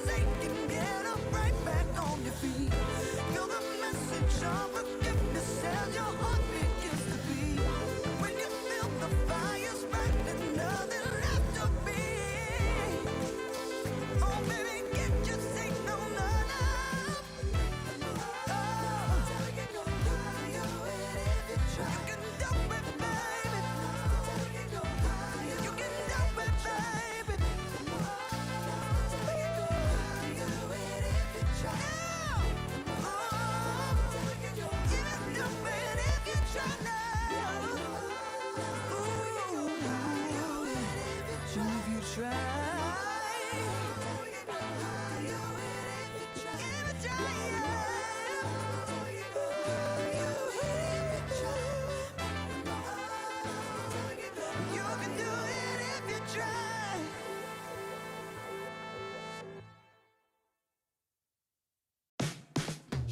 is aching, get up right back on your feet. Feel the message of forgiveness as your heart begins to beat. When you feel the fire's burning, nothing left to be. Oh, baby, get your signal, no, no. Oh, you can do it, baby. You can do it, baby.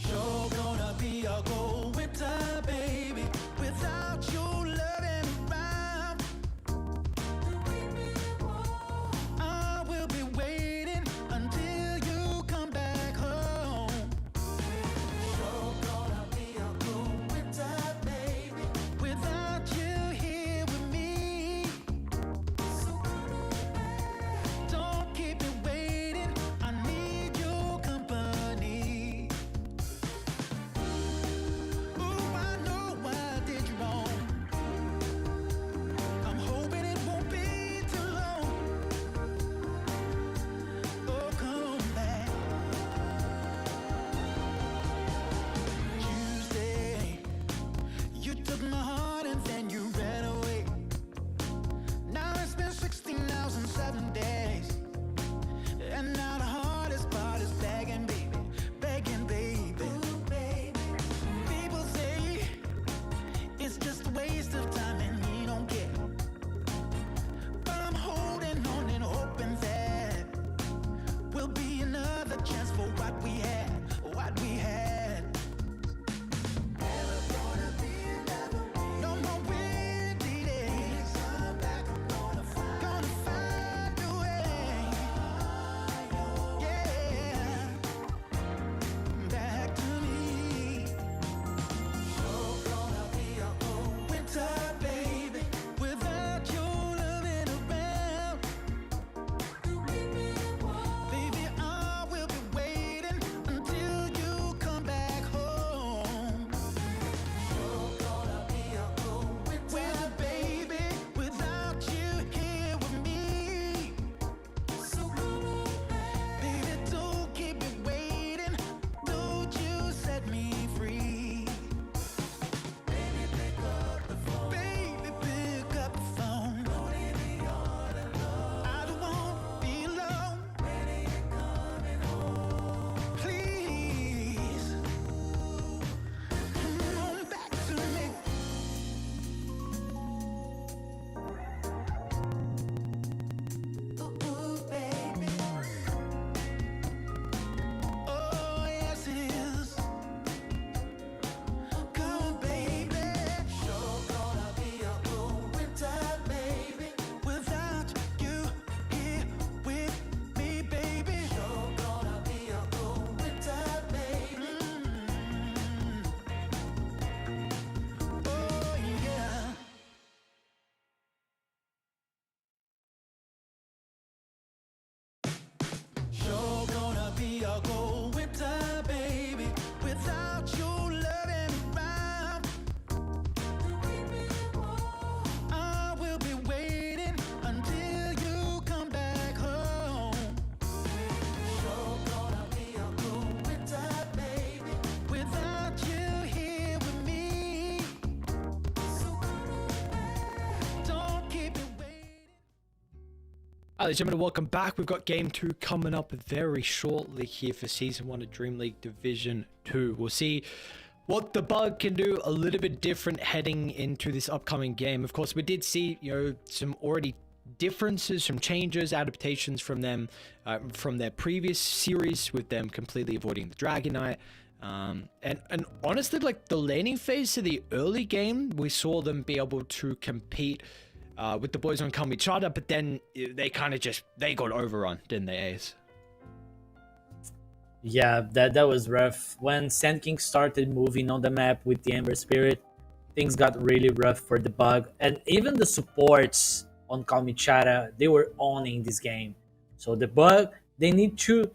You're gonna be a gold winter, baby, without you loving around. I will be waiting until you come back home. You're gonna be a gold winter, baby, without you here with me. Don't keep me waiting, I need your company. Ooh, I know I did you wrong. I'm hoping it won't be too long. Oh, come back. Tuesday, you took my heart and then you ran away. Now it's been 16 hours and 7 days. And now the hardest part is begging, baby, begging, baby. Ooh, baby. People say it's just a waste of time and you don't get. But I'm holding on and hoping that will be another chance for what we had, what we had. Never gonna be, never be. No more windy days. Come back, I'm gonna find a way. Yeah, back to me. You're gonna be a cold winter, baby, without your loving around. Baby, I will be waiting until you come back home. You're gonna be a cold winter, baby, without you here with me. Baby, don't keep me waiting, don't you set me free. Baby, pick up the phone. Baby, pick up the phone. I don't want to be alone. Please, come on back to me. Ooh, baby. Oh, yes it is. Come on, baby. You're gonna be a cold winter, baby, without you here with me, baby. You're gonna be a cold winter, baby. Oh, yeah. You're gonna be a cold winter, baby, without your loving around. I will be waiting until you come back home. You're gonna be a cold winter, baby, without you here with me. Don't keep me waiting. Ladies and gentlemen, welcome back. We've got game 2 coming up very shortly here for season 1 of DreamLeague Division 2. We'll see what the bug can do a little bit different heading into this upcoming game. Of course, we did see, some already differences, some changes, adaptations from them, from their previous series, with them completely avoiding the Dragon Knight. And honestly, like the laning phase of the early game, we saw them be able to compete with the boys on Kalmychata, but then they kind of they got overrun, didn't they, Ace? Yeah, that was rough. When Sand King started moving on the map with the Ember Spirit, things got really rough for the bug. And even the supports on Kalmychata, they were owning this game. So the bug, they need to,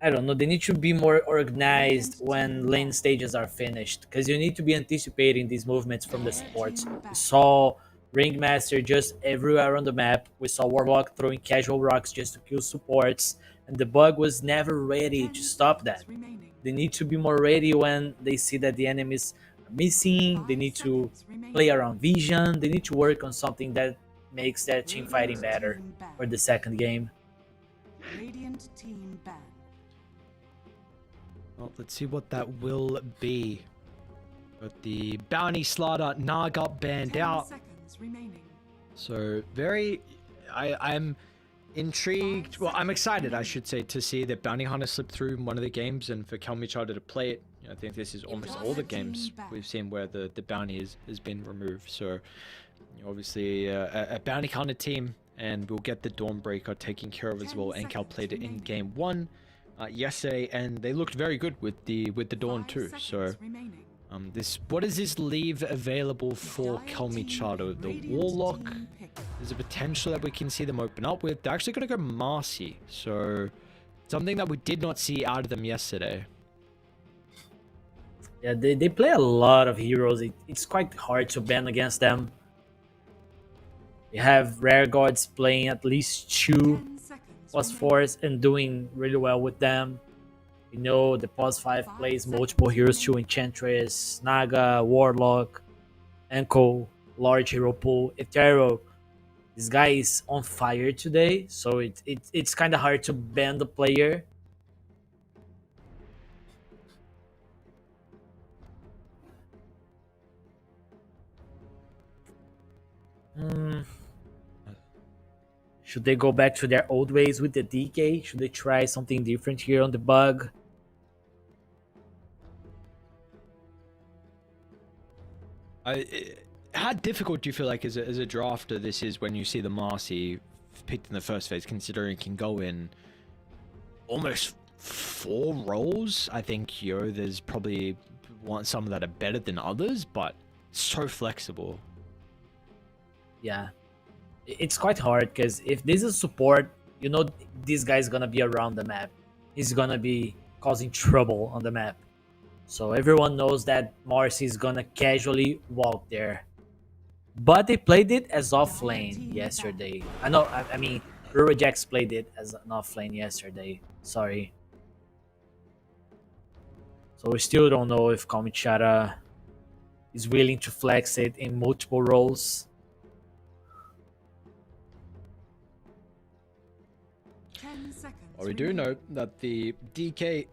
I don't know, they need to be more organized when lane stages are finished. Because you need to be anticipating these movements from the Red supports. team We back. saw Ringmaster just everywhere on the map. We saw Warlock throwing casual rocks just to kill supports. And the bug was never ready 10 to stop that. seconds remaining. They need to be more ready when they see that the enemies are missing. They 5 need to seconds remaining. play around vision. They need to work on something that makes that team fighting better Team banned. for the second game. Radiant team banned. Well, let's see what that will be. But the bounty slaughter Nah got banned 10 out. seconds remaining. So I'm intrigued. Well, I'm excited, I should say, to see that Bounty Hunter slip through in one of the games and for Kalmychata to play it. I think this is almost all the games we've seen where the bounty has been removed. So obviously a Bounty Hunter team, and we'll get the Dawnbreaker taken care of as well. And Cal played it in game 1 yesterday, and they looked very good with the Dawn 5 too. So seconds remaining. what does this leave available for Kalmychata? The Radiant Warlock. team picked. There's a potential that we can see them open up with. They're actually going to go Marcy. So something that we did not see out of them yesterday. Yeah, they play a lot of heroes. It's quite hard to ban against them. You have Rare Gods playing at least 2 10 seconds plus remaining. fours and doing really well with them. You know, the pause 5 plays multiple heroes too: Enchantress, Naga, Warlock, Enko, large hero pool, Etero. This guy is on fire today, so it's kind of hard to ban the player. Hmm. Should they go back to their old ways with the DK? Should they try something different here on the bug? How difficult do you feel like as a drafter this is when you see the Marcy picked in the first phase, considering it can go in almost 4 roles? I think there's probably some that are better than others, but so flexible. Yeah, it's quite hard because if this is support, you know this guy's gonna be around the map. He's gonna be causing trouble on the map. So everyone knows that Marcy is gonna casually walk there. But they played it as off lane yesterday. I mean, Rurajax played it as an off lane yesterday. Sorry. So we still don't know if Kalmychata is willing to flex it in multiple roles. 10 seconds Well, we do remaining. know that the DK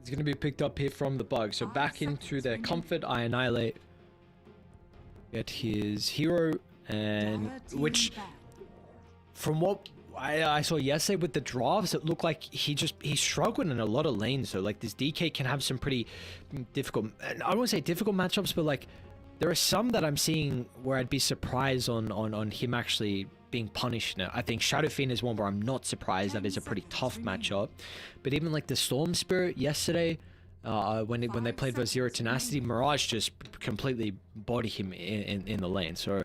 is going to be picked up here from the bug. So 5 back into seconds their remaining. comfort, I annihilate. Get his hero, and Dire team which banned. from what I saw yesterday with the drafts, it looked like he struggled in a lot of lanes. So like this DK can have some pretty difficult, and I won't say difficult matchups, but like there are some that I'm seeing where I'd be surprised on him actually being punished now. I think Shadow Fiend is one where I'm not surprised. That is a pretty tough matchup. But even like the Storm Spirit yesterday, when they played versus Zero Tenacity, Mirage just completely bodied him in the lane. So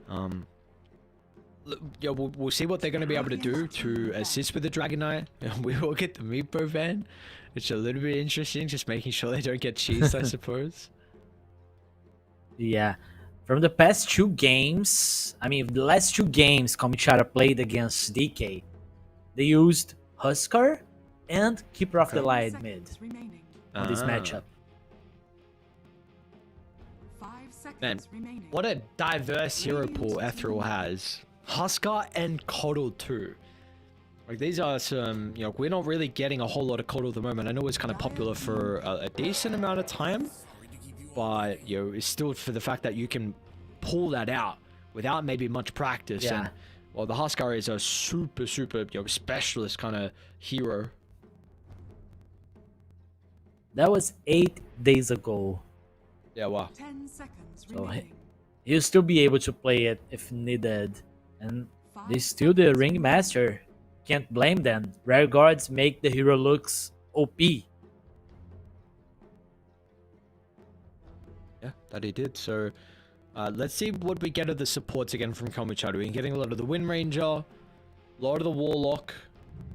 yeah, we'll see what they're going to be able to do to assist with the Dragon Knight. We will get the Meepo van, which is a little bit interesting, just making sure they don't get cheesed, I suppose. Yeah. From the past 2 games, I mean, the last 2 games Kalmychata played against DK, they used Huskar and Keeper of the 10 Light mid seconds remaining. on this Ah. matchup. 5 seconds Man, remaining. what a diverse hero pool Ethereal has. Huskar and Coddle too. Like these are some, we're not really getting a whole lot of Coddle at the moment. I know it's kind of popular for a decent amount of time, but it's still for the fact that you can pull that out without maybe much practice. Yeah. And well, the Huskar is a super specialist kind of hero. That was 8 days ago. Yeah, wow. 10 seconds So remaining. he'll still be able to play it if needed. And 5 they still the seconds Ringmaster. Can't blame them. Rare Guards make the hero looks OP. Yeah, that he did. So let's see what we get of the supports again from Kalmychata. We're getting a lot of the Wind Ranger, a lot of the Warlock.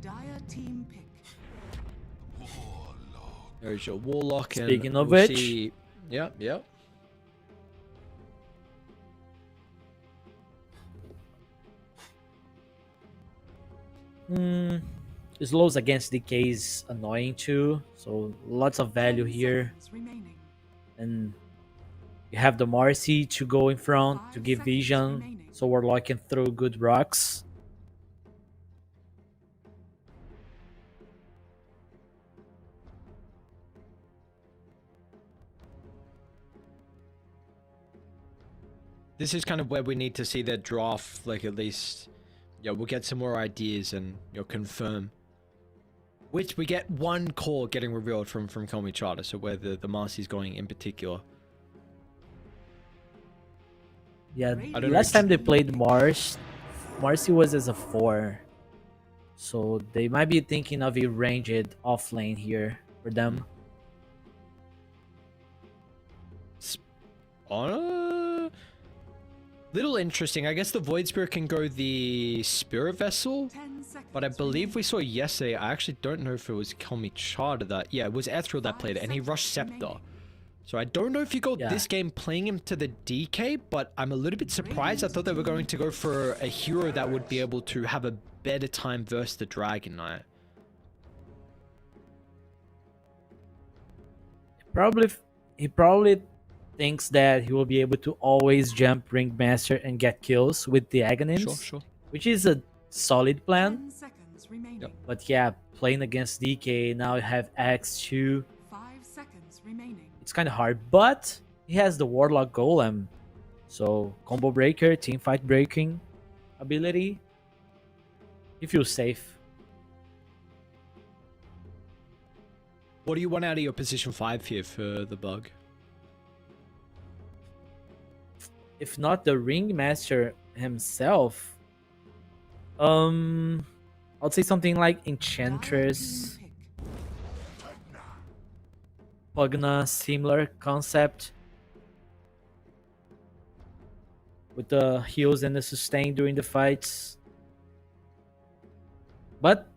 Dire team pick. There's your Warlock. Speaking and of we'll which- see... Yeah, yeah. Slows against DK is annoying too, so lots of value 10 here. seconds remaining. And you have the Marcy to go in front to 5 give seconds vision, remaining. so Warlock can throw good rocks. This is kind of where we need to see their draft, like at least, yeah, we'll get some more ideas and you'll confirm. Which we get one core getting revealed from Kalmychata, so where the Marcy's going in particular. Yeah, I don't know last if- time they played Marcy was as a 4. So they might be thinking of a ranged off lane here for them. Little interesting. I guess the Void Spirit can go the Spirit Vessel, 10 seconds but I believe we saw yesterday, I actually don't know if it was Kalmychata that, yeah, it was Ethereal that played it, and he rushed Scepter. So I don't know if you go Yeah. this game playing him to the DK, but I'm a little bit surprised. I thought they were going to go for a hero that would be able to have a better time versus the Dragon Knight. He probably thinks that he will be able to always jump Ringmaster and get kills with the Aghanim's, Sure. which is a solid plan. 10 seconds remaining. But yeah, playing against DK, now you have X2. 5 seconds remaining. It's kind of hard, but he has the Warlock Golem. So, combo breaker, team fight breaking ability. He feels safe. What do you want out of your position 5 here for the bug? If not the Ringmaster himself, I'd say something like Enchantress, Dire team pick. Pugna, similar concept. With the heals and the sustain during the fights. But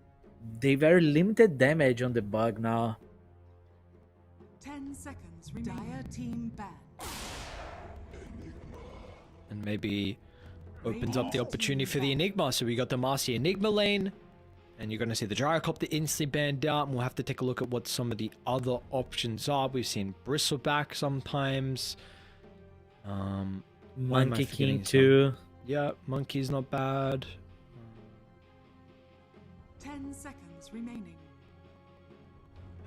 they very limited damage on the bug now. 10 seconds remaining. Dire team ban. And maybe opens up the opportunity for the Enigma. So we got the Marcy Enigma lane. And you're going to see the Gyrocopter instantly banned out. And we'll have to take a look at what some of the other options are. We've seen Bristleback sometimes. Why am I Monkey forgetting King too. Yeah, Monkey's not bad. 10 seconds remaining.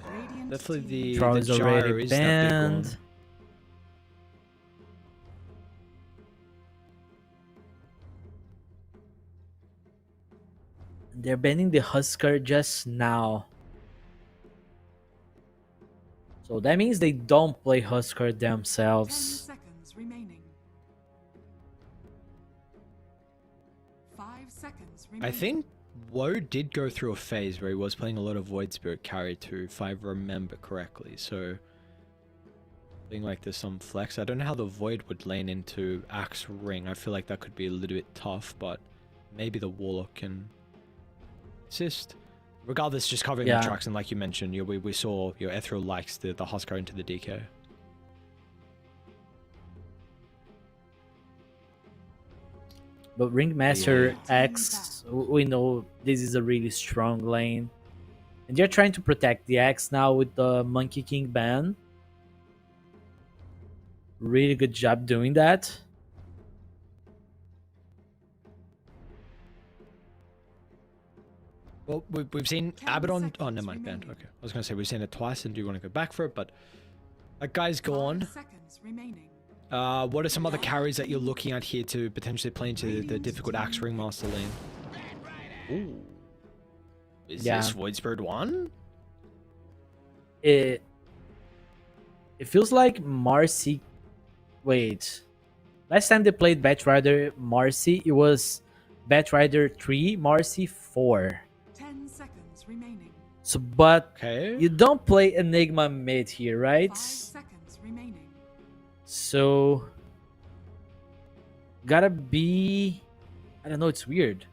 Radiant Definitely team. the Troll's gyro already is that big banned. one. They're banning the Husker just now. So that means they don't play Husker 10 themselves. seconds remaining. 5 seconds remaining. I think Woe did go through a phase where he was playing a lot of Void Spirit carry too, if I remember correctly. So, being like there's some flex. I don't know how the Void would lane into Axe Ring. I feel like that could be a little bit tough, but maybe the Warlock can assist. Regardless, just covering Yeah. the tracks, and like you mentioned, we saw your Ethereal likes the Husker into the DK. But Ringmaster Yeah. X, we know this is a really strong lane. And they're trying to protect the X now with the Monkey King ban. Really good job doing that. Well, we've seen 10 Abaddon. Oh, seconds never mind, banned. remaining. Okay, I was gonna say we've seen it twice, and do you want to go back for it? But that guy's 5 gone. seconds remaining. What are some other carries that you're looking at here to potentially play into the difficult Axe Ringmaster lane? Ooh. Is Yeah. this Void Spirit 1? It feels like Marcy. Wait. Last time they played Batrider Marcy, it was Batrider 3, Marcy 4. 10 seconds remaining. So, but Okay. you don't play Enigma mid here, right? 5 seconds remaining. So gotta be, I don't know, it's weird.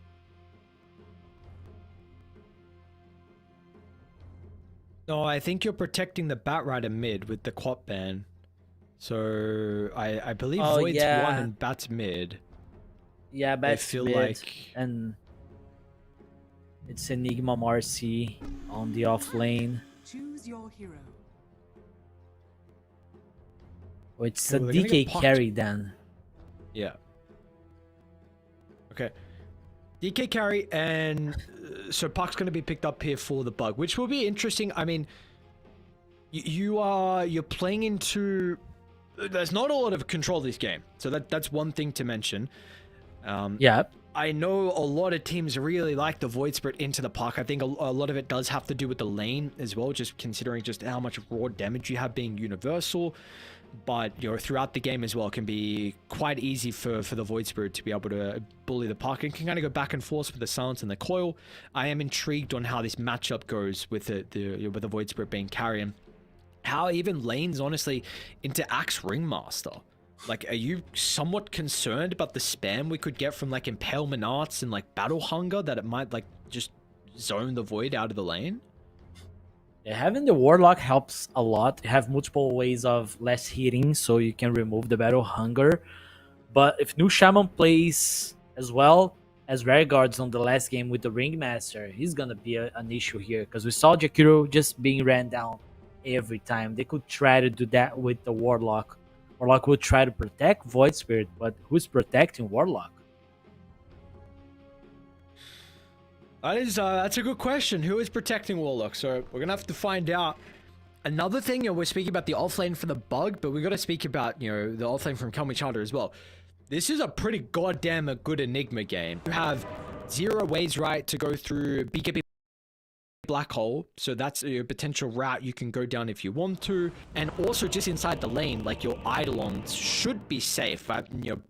No, I think you're protecting the Batrider mid with the Quap ban. So I believe Oh, Void's yeah. 1 and Bat's mid. Yeah, I but feel mid, like and it's Enigma Marcy on the off lane. Choose your hero. Oh, it's Okay, a well, they're gonna get DK pucked. carry then. Yeah. Okay. DK carry, and so Puck's going to be picked up here for the bug, which will be interesting. I mean, you're playing into. There's not a lot of control of this game, so that's one thing to mention. Yeah. I know a lot of teams really like the Void Spirit into the Puck. I think a lot of it does have to do with the lane as well, just considering just how much raw damage you have being universal. But throughout the game as well, it can be quite easy for the Void Spirit to be able to bully the Puck and can kind of go back and forth with the silence and the coil. I am intrigued on how this matchup goes with with the Void Spirit being carrion. How even lanes honestly into Axe Ringmaster. Like, are you somewhat concerned about the spam we could get from like Impalement Arts and like Battle Hunger, that it might like just zone the Void out of the lane? Yeah, having the Warlock helps a lot. You have multiple ways of less hitting, so you can remove the Battle Hunger. But if New Shaman plays as well as Rearguards on the last game with the Ringmaster, he's gonna be an issue here, because we saw Jakiro just being ran down every time. They could try to do that with the Warlock. Warlock would try to protect Void Spirit, but who's protecting Warlock? That's a good question. Who is protecting Warlock? So we're gonna have to find out. Another thing, we're speaking about the offlane for the bug, but we got to speak about the offlane from Kalmychata as well. This is a pretty goddamn good Enigma game. You have 0 ways right to go through BKB Black Hole, so that's a potential route you can go down if you want to. And also just inside the lane, like your Eidolons should be safe, right?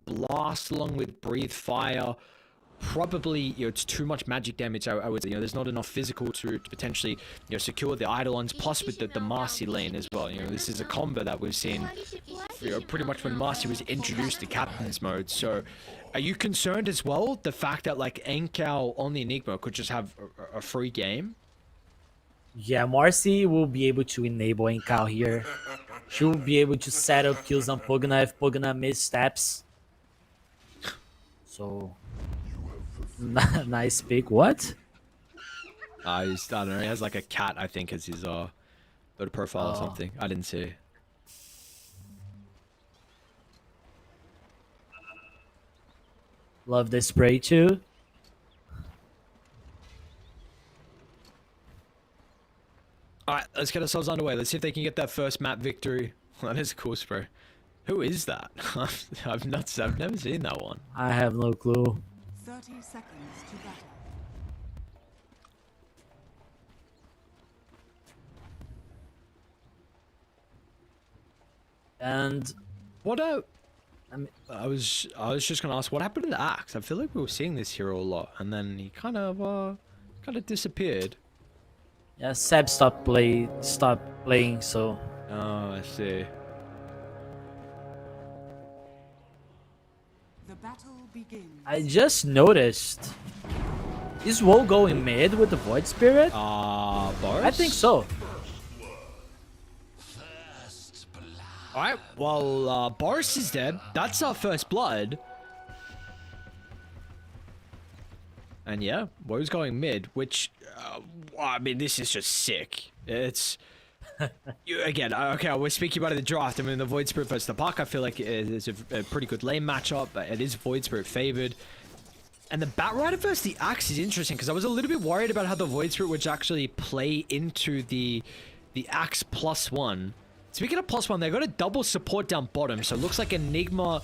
Blast along with Breathe Fire. Probably it's too much magic damage. I would say there's not enough physical to potentially secure the Eidolons, plus with the Marcy lane as well. This is a combo that we've seen pretty much when Marcy was introduced to Captain's mode. So are you concerned as well the fact that like Enkao on the Enigma could just have a free game? Yeah, Marcy will be able to enable Enkao here. She will be able to set up kills on Pugna if Pugna missteps. So nice pick. What? I don't know. He has like a cat, I think, as his Dota profile or something. I didn't see. Love the spray too. Alright, let's get ourselves underway. Let's see if they can get that first map victory. That is a cool spray. Who is that? I've never seen that one. I have no clue. 30 seconds to battle. And What I was just gonna ask, what happened to the axe? I feel like we were seeing this hero a lot, and then he kind of disappeared. yeah, Seb stopped playing, so Oh, I see. The battle begins. I just noticed. Is Woe going mid with the Void Spirit? Boris? I think so. Alright, well, Boris is dead. That's our first blood. And yeah, Woe's going mid, which, I mean, this is just sick. It's... Again, okay, we're speaking about it in the draft. I mean, the Void Spirit versus the Puck, I feel like it's a pretty good lane matchup. It is Void Spirit favored. And the Batrider versus the Axe is interesting, because I was a little bit worried about how the Void Spirit would actually play into the Axe +1. Speaking of +1, they got a double support down bottom, so it looks like Enigma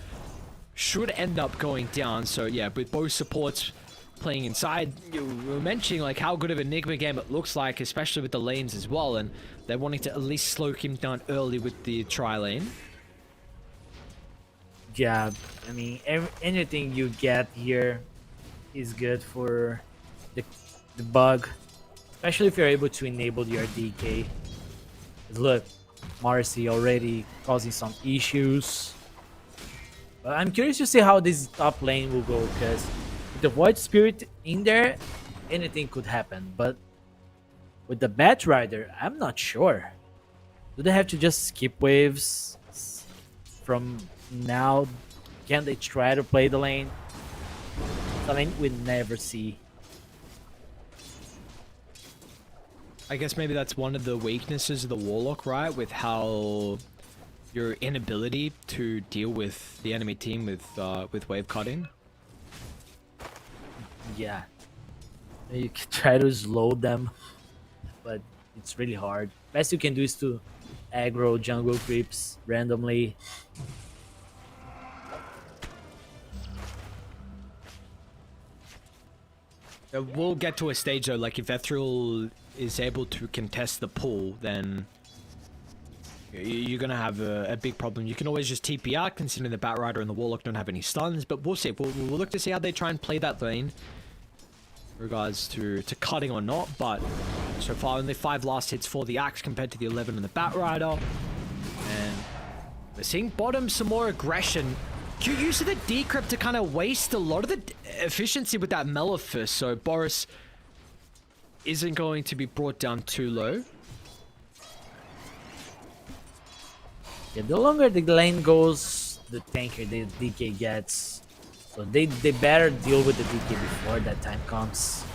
should end up going down. So yeah, with both supports playing inside, you were mentioning like how good of an Enigma game it looks like, especially with the lanes as well, and they're wanting to at least slow him down early with the tri-lane. Yeah, I mean, anything you get here is good for the bug, especially if you're able to enable your DK. 'Cause look, Marcy already causing some issues. But I'm curious to see how this top lane will go, because with the Void Spirit in there, anything could happen. But with the Bat Rider, I'm not sure. Do they have to just skip waves from now? Can they try to play the lane? Something we never see. I guess maybe that's one of the weaknesses of the Warlock, right? With how your inability to deal with the enemy team with wave cutting. Yeah. You can try to slow them, but it's really hard. Best you can do is to aggro jungle creeps randomly. We'll get to a stage though, like if Ethereal is able to contest the pull, then you're gonna have a big problem. You can always just TP out, considering the Bat Rider and the Warlock don't have any stuns, but we'll see. We'll look to see how they try and play that lane in regards to cutting or not, but so far only 5 last hits for the Axe compared to the 11 on the Bat Rider. And we're seeing bottom some more aggression. Cute use of the decrypt to kind of waste a lot of the efficiency with that Malefice, so Boris isn't going to be brought down too low. Yeah, the longer the lane goes, the tankier the DK gets. So they better deal with the DK before that time comes.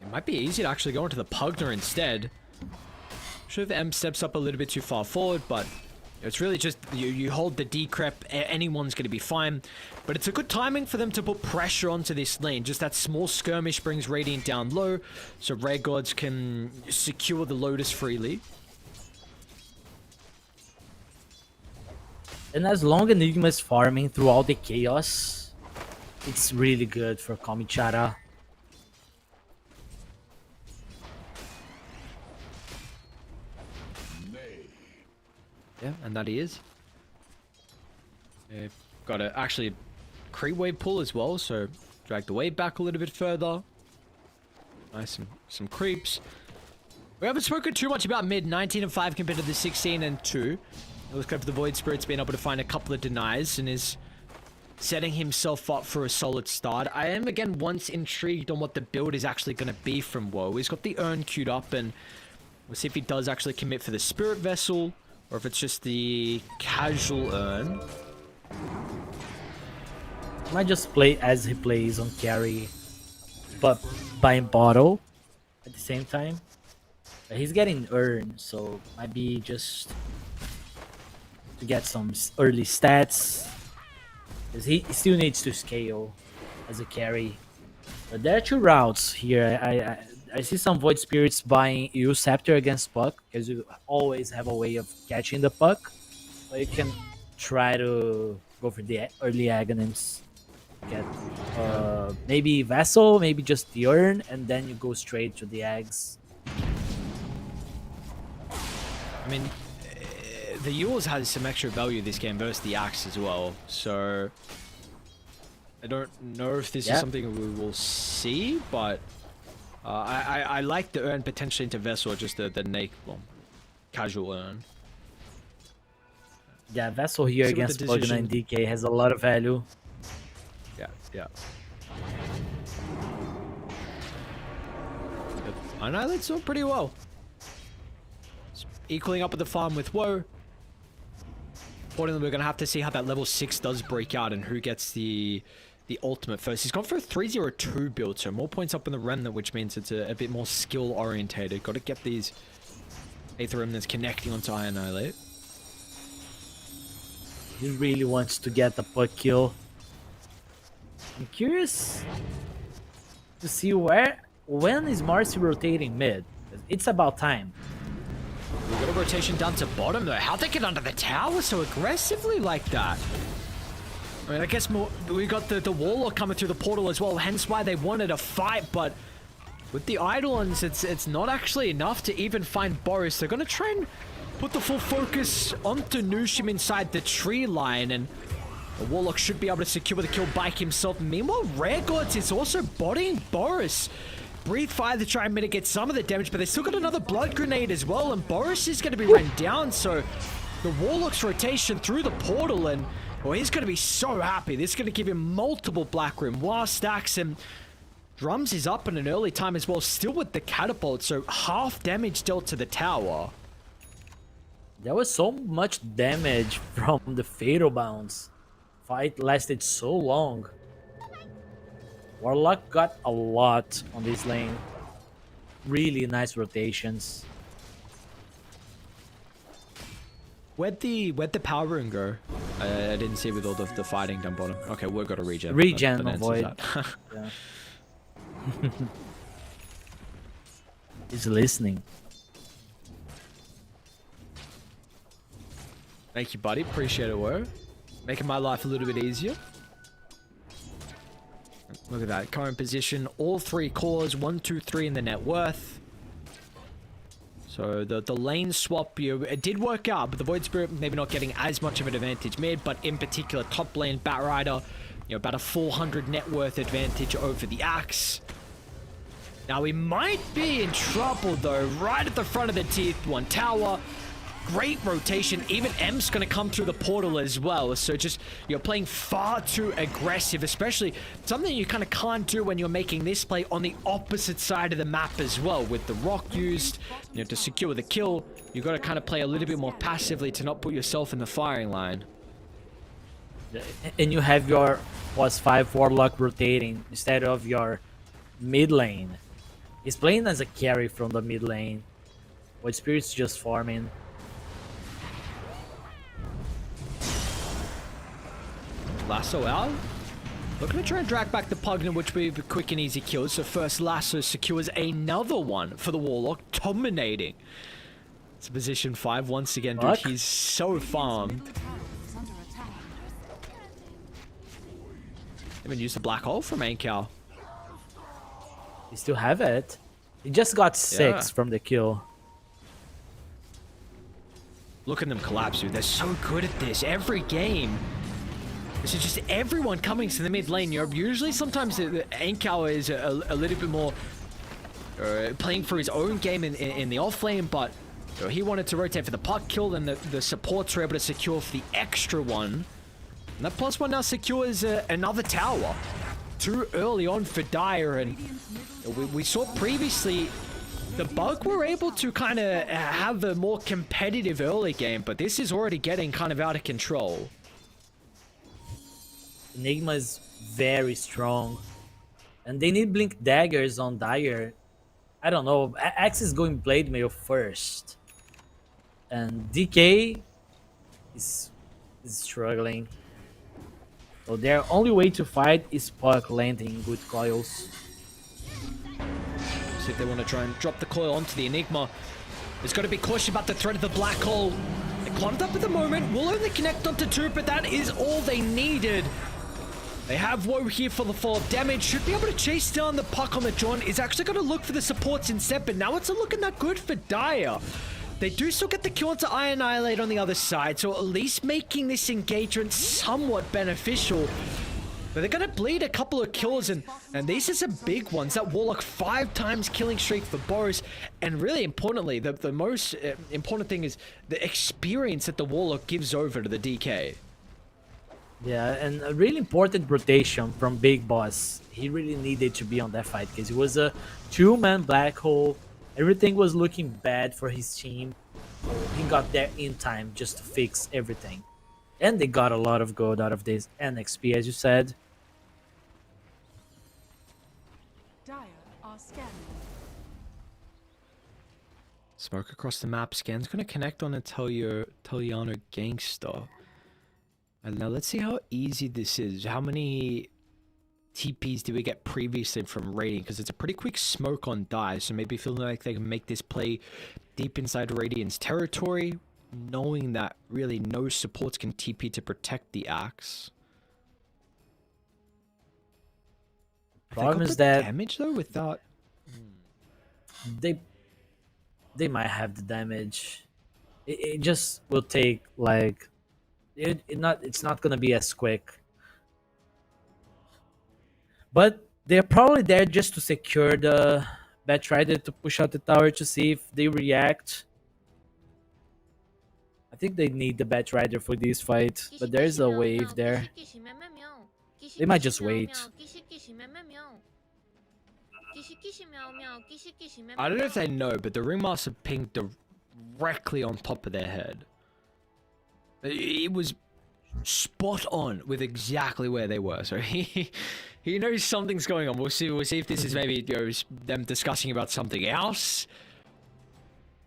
It might be easy to actually go into the Pugner instead. Sure, the M steps up a little bit too far forward, but it's really just you hold the decrep, anyone's going to be fine. But it's a good timing for them to put pressure onto this lane. Just that small skirmish brings Radiant down low, so Red Gods can secure the Lotus freely. And as long as Enigma is farming through all the chaos, it's really good for Kalmychata. Yeah, and that he is. They've got to actually creep wave pull as well, so drag the wave back a little bit further. Nice, some creeps. We haven't spoken too much about mid. 19 and 5 compared to the 16 and 2. It looks like the Void Spirit's been able to find a couple of denies and is setting himself up for a solid start. I am again once intrigued on what the build is actually going to be from Woe. He's got the urn queued up, and we'll see if he does actually commit for the Spirit Vessel, or if it's just the casual urn. Might just play as he plays on carry, but buying bottle at the same time. But he's getting urn, so might be just to get some early stats, because he still needs to scale as a carry. But there are 2 routes here. I see some Void Spirits buying Use Scepter against Puck, because you always have a way of catching the Puck. But you can try to go for the early Aghanims. Get maybe Vessel, maybe just the Urn, and then you go straight to the Eggs. I mean, the Yules has some extra value this game versus the Axe as well, so I don't know if this is something we will see, but I like the urn potentially into Vessel, just the casual urn. Yeah, Vessel here against Pugna and DK has a lot of value. Yeah. Annihilate's doing pretty well. It's equaling up with the farm with Woe. Accordingly, we're going to have to see how that level 6 does break out and who gets the ultimate first. He's gone for a 3-0-2 build, so more points up in the Remnant, which means it's a bit more skill orientated. Got to get these Aether Remnants connecting onto Annihilate. He really wants to get the Puck kill. I'm curious to see when is Marcy rotating mid. It's about time. We've got a rotation down to bottom though. How'd they get under the tower so aggressively like that? I mean, I guess we got the Warlock coming through the portal as well, hence why they wanted a fight, but with the Eidolons, it's not actually enough to even find Boris. They're gonna try and put the full focus onto Nushim inside the tree line, and the Warlock should be able to secure the kill by himself. Meanwhile, Rare Gods is also bodying Boris. breathe fire to try and mitigate some of the damage, but they still got another blood grenade as well, and Boris is going to be run down, so the Warlock's rotation through the portal, and well, he's going to be so happy. This is going to give him multiple Black Room War stacks, and Drums is up in an early time as well, still with the catapult, so half damage dealt to the tower. There was so much damage from the Fatal Bounce. Fight lasted so long. Warlock got a lot on this lane. Really nice rotations. Where'd the power rune go? I didn't see with all the fighting down bottom. Okay, we've got a regen. Regen, That avoid. answers that. Yeah. He's listening. Thank you, buddy. Appreciate it, Wo. Making my life a little bit easier. Look at that. Current position. All 3 cores. 1, 2, 3 in the net worth. So the lane swap, it did work out, but the Void Spirit maybe not getting as much of an advantage mid, but in particular top lane Batrider, about a 400 net worth advantage over the Axe. Now we might be in trouble though, right at the front of the teeth, 1 tower. Great rotation. Even M's going to come through the portal as well. So just, you're playing far too aggressive, especially something you kind of can't do when you're making this play on the opposite side of the map as well. With the rock used, to secure the kill, you got to kind of play a little bit more passively to not put yourself in the firing line. And you have your +5 Warlock rotating instead of your mid lane. He's playing as a carry from the mid lane. Void Spirit's just farming. Lasso out. Looking to try and drag back the Pugna, which will be a quick and easy kill. So first Lasso secures another one for the Warlock, dominating. It's position 5 once again, dude. Fuck. He's so farmed. Middle tower is under attack. Even used the black hole from Ancal. He still have it. He just got 6 from the kill. Look at them collapse, dude. They're so good at this. Every game. This is just everyone coming to the mid lane. Usually, sometimes the Ancal is a little bit more playing for his own game in the off lane, but he wanted to rotate for the puck kill, and the supports were able to secure for the extra one. And that +1 now secures another tower. Too early on for Dire, and we saw previously the Bug were able to kind of have a more competitive early game, but this is already getting kind of out of control. Enigma is very strong. And they need Blink Daggers on Dire. I don't know. Axe is going Blade Mail first. And DK is struggling. So their only way to fight is Puck landing good coils. See if they want to try and drop the coil onto the Enigma. There's got to be caution about the threat of the black hole. They climbed up at the moment. Will only connect onto 2, but that is all they needed. They have Woe here for the fall damage. Should be able to chase down the puck on the John. Is actually going to look for the supports instead, but now it's not looking that good for Dire. They do still get the kill onto Iron Annihilate on the other side, so at least making this engagement somewhat beneficial. But they're going to bleed a couple of kills, and these are some big ones. That Warlock 5 times killing streak for Boris, and really importantly, the most important thing is the experience that the Warlock gives over to the DK. Yeah, and a really important rotation from Big Boss. He really needed to be on that fight because it was a 2-man black hole. Everything was looking bad for his team. So he got there in time just to fix everything. And they got a lot of gold out of this and XP, as you said. Dire are scanning. Smoke across the map. Scan's going to connect on a Teliano Gangster. And now let's see how easy this is. How many TPs did we get previously from raiding? Because it's a pretty quick smoke on die. So maybe feeling like they can make this play deep inside Radiant's territory. Knowing that really no supports can TP to protect the Axe. Problem is that damage though without... they might have the damage. It just will take like... It's not gonna be as quick. But they're probably there just to secure the Batrider to push out the tower to see if they react. I think they need the Batrider for this fight, but there's a wave there. They might just wait. I don't know if they know, but the ringmaster pinged directly on top of their head. It was spot on with exactly where they were. So he knows something's going on. We'll see if this is maybe them discussing about something else.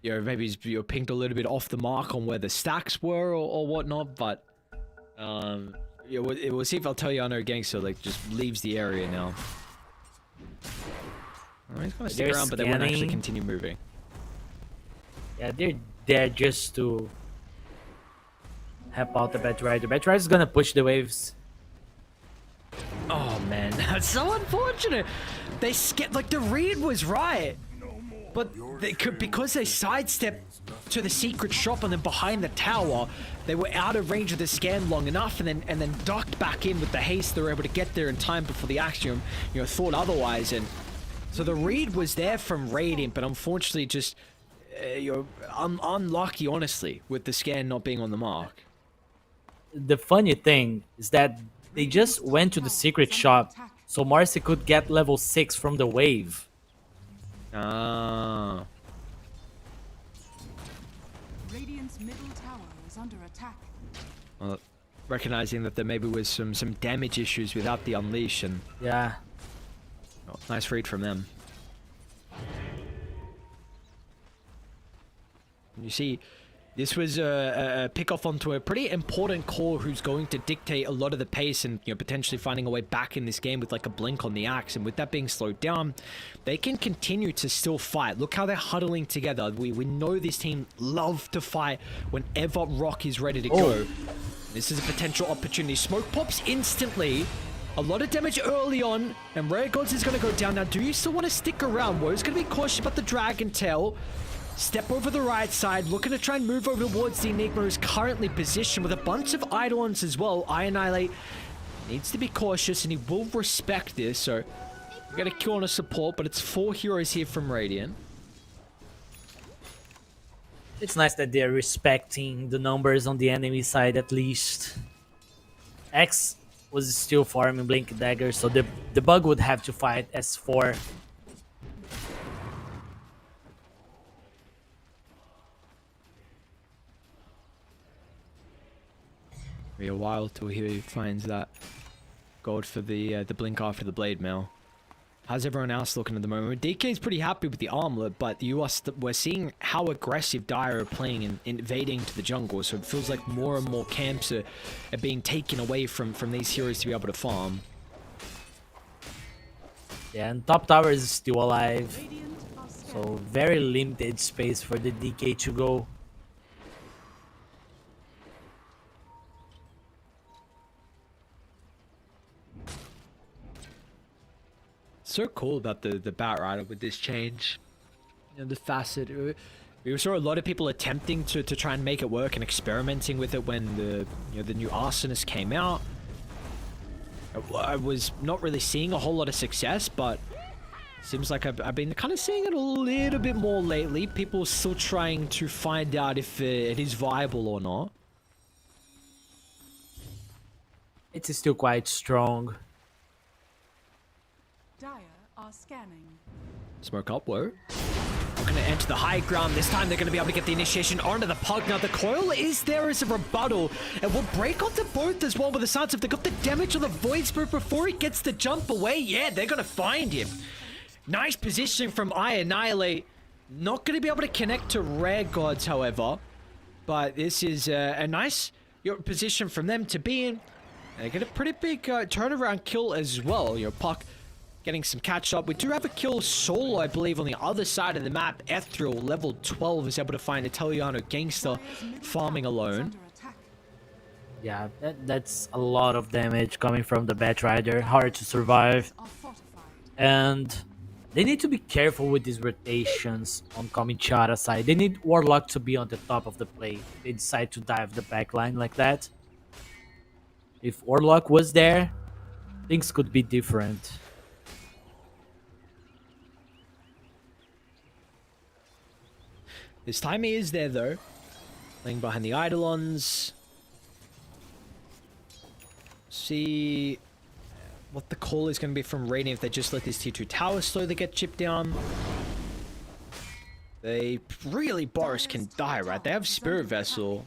Maybe he's pinged a little bit off the mark on where the stacks were or whatnot. But we'll see if Italiano Gangster just leaves the area now. He's gonna stick around, but they won't actually continue moving. Yeah, they're there just to help out the Batrider. Batrider's gonna push the waves. Oh man, that's so unfortunate. They the read was right, but they could, because they sidestepped to the secret shop and then behind the tower, they were out of range of the scan long enough, and then ducked back in with the haste. They were able to get there in time before the Axiom, thought otherwise, and so the read was there from Radiant, but unfortunately just unlucky, honestly, with the scan not being on the mark. The funny thing is that they just went to the secret shop so Marcy could get level 6 from the wave. Ah. Radiant's middle tower is under attack. Well, recognizing that there maybe was some damage issues without the unleash, and Yeah. oh, nice read from them. You see, this was a pick off onto a pretty important core who's going to dictate a lot of the pace and potentially finding a way back in this game with a blink on the axe. And with that being slowed down, they can continue to still fight. Look how they're huddling together. We know this team love to fight whenever Rock is ready to go. This is a potential opportunity. Smoke pops instantly. A lot of damage early on, and Rare Gods is going to go down. Now, do you still want to stick around? Woe's going to be cautious about the Dragon Tail. Step over the right side, looking to try and move over towards the Enigma, who's currently positioned with a bunch of Eidolons as well. Annihilate needs to be cautious, and he will respect this, so we got a kill on a support, but it's 4 heroes here from Radiant. It's nice that they're respecting the numbers on the enemy side at least. X was still farming Blink Dagger, so the bug would have to fight S4. Be a while till he finds that gold for the blink after the blade mail. How's everyone else looking at the moment? DK is pretty happy with the armlet, but we're seeing how aggressive Dire are playing and invading to the jungle, so it feels like more and more camps are being taken away from these heroes to be able to farm. Yeah, and top tower is still alive, so very limited space for the DK to go. So cool about the Batrider with this change. The facet. We saw a lot of people attempting to try and make it work and experimenting with it when the new Arsonist came out. I was not really seeing a whole lot of success, but seems like I've been kind of seeing it a little bit more lately. People are still trying to find out if it is viable or not. It's still quite strong. Dire are scanning. Smoke up, whoa. We're going to enter the high ground. This time they're going to be able to get the initiation onto the Pug. Now the coil is there as a rebuttal, and will break onto both as well with the sounds. If they got the damage on the Void Spirit before he gets the jump away, yeah, they're going to find him. Nice positioning from Annihilate. Not going to be able to connect to Rare Gods, however, but this is a nice position from them to be in. They get a pretty big turnaround kill as well. Puck getting some catch up. We do have a kill solo, I believe, on the other side of the map. Ethereal, level 12, is able to find Italiano Gangster farming alone. Yeah, that's a lot of damage coming from the Batrider. Hard to survive. And they need to be careful with these rotations on Kalmychata side. They need Warlock to be on the top of the plate. They decide to dive the backline like that. If Warlock was there, things could be different. His timing is there though. Playing behind the Eidolons. See what the call is going to be from Radiant if they just let this tier 2 tower slowly get chipped down. They really, Boris can die, right? They have Spirit Vessel.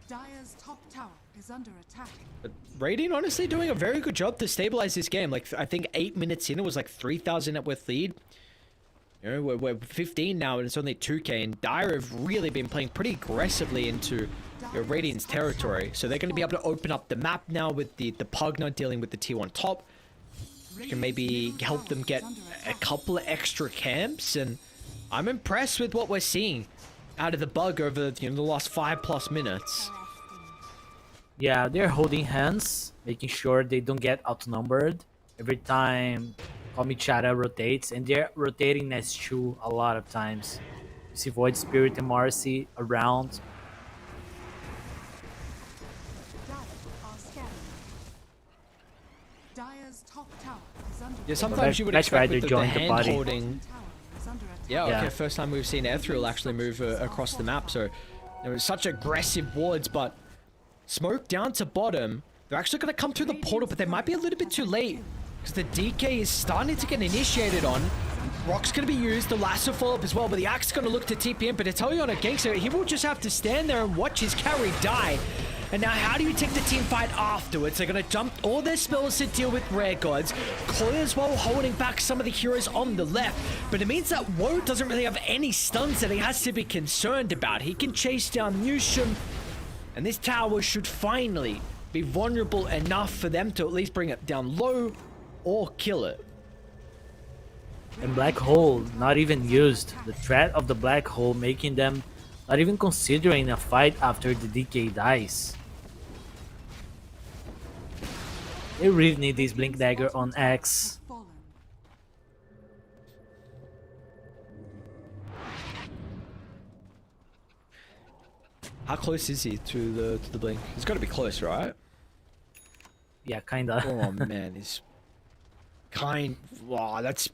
Dire's top tower is under attack. But Radiant honestly doing a very good job to stabilize this game. Like, I think 8 minutes in, it was like 3,000 net worth lead. You know, we're 15 now, and it's only 2k, and Dire have really been playing pretty aggressively into Radiant's territory. So they're going to be able to open up the map now with the Pug not dealing with the tier 1 top. Which can maybe help them get a couple of extra camps, and I'm impressed with what we're seeing out of the Bug over the last 5+ minutes. Yeah, they're holding hands, making sure they don't get outnumbered every time Kalmychata rotates, and they're rotating next to a lot of times. You see Void Spirit and Marcy around. Dire's top tower is under Yeah, sometimes you would That's right, expect with they're the joining the hand body. holding. tower is under attack. Yeah, okay, Yeah. first time we've seen Ethereal actually move across the map, so there was such aggressive wards, but smoke down to bottom. They're actually going to come through the portal, but they might be a little bit too late, because the DK is starting to get initiated on. Rock's going to be used, the lasso follow-up as well, but the Axe is going to look to TP in, but to tell you on a gangster, he will just have to stand there and watch his carry die. And now how do you take the team fight afterwards? They're going to dump all their spells to deal with Rare Gods. Coil as well holding back some of the heroes on the left. But it means that Woe doesn't really have any stuns that he has to be concerned about. He can chase down Newsham. And this tower should finally be vulnerable enough for them to at least bring it down low or kill it. And Black Hole not even used. The threat of the Black Hole making them not even considering a fight after the DK dies. They really need this Blink Dagger on X. Fallen. How close is he to the blink? He's got to be close, right? Yeah, kinda. Oh man, he's wow, that's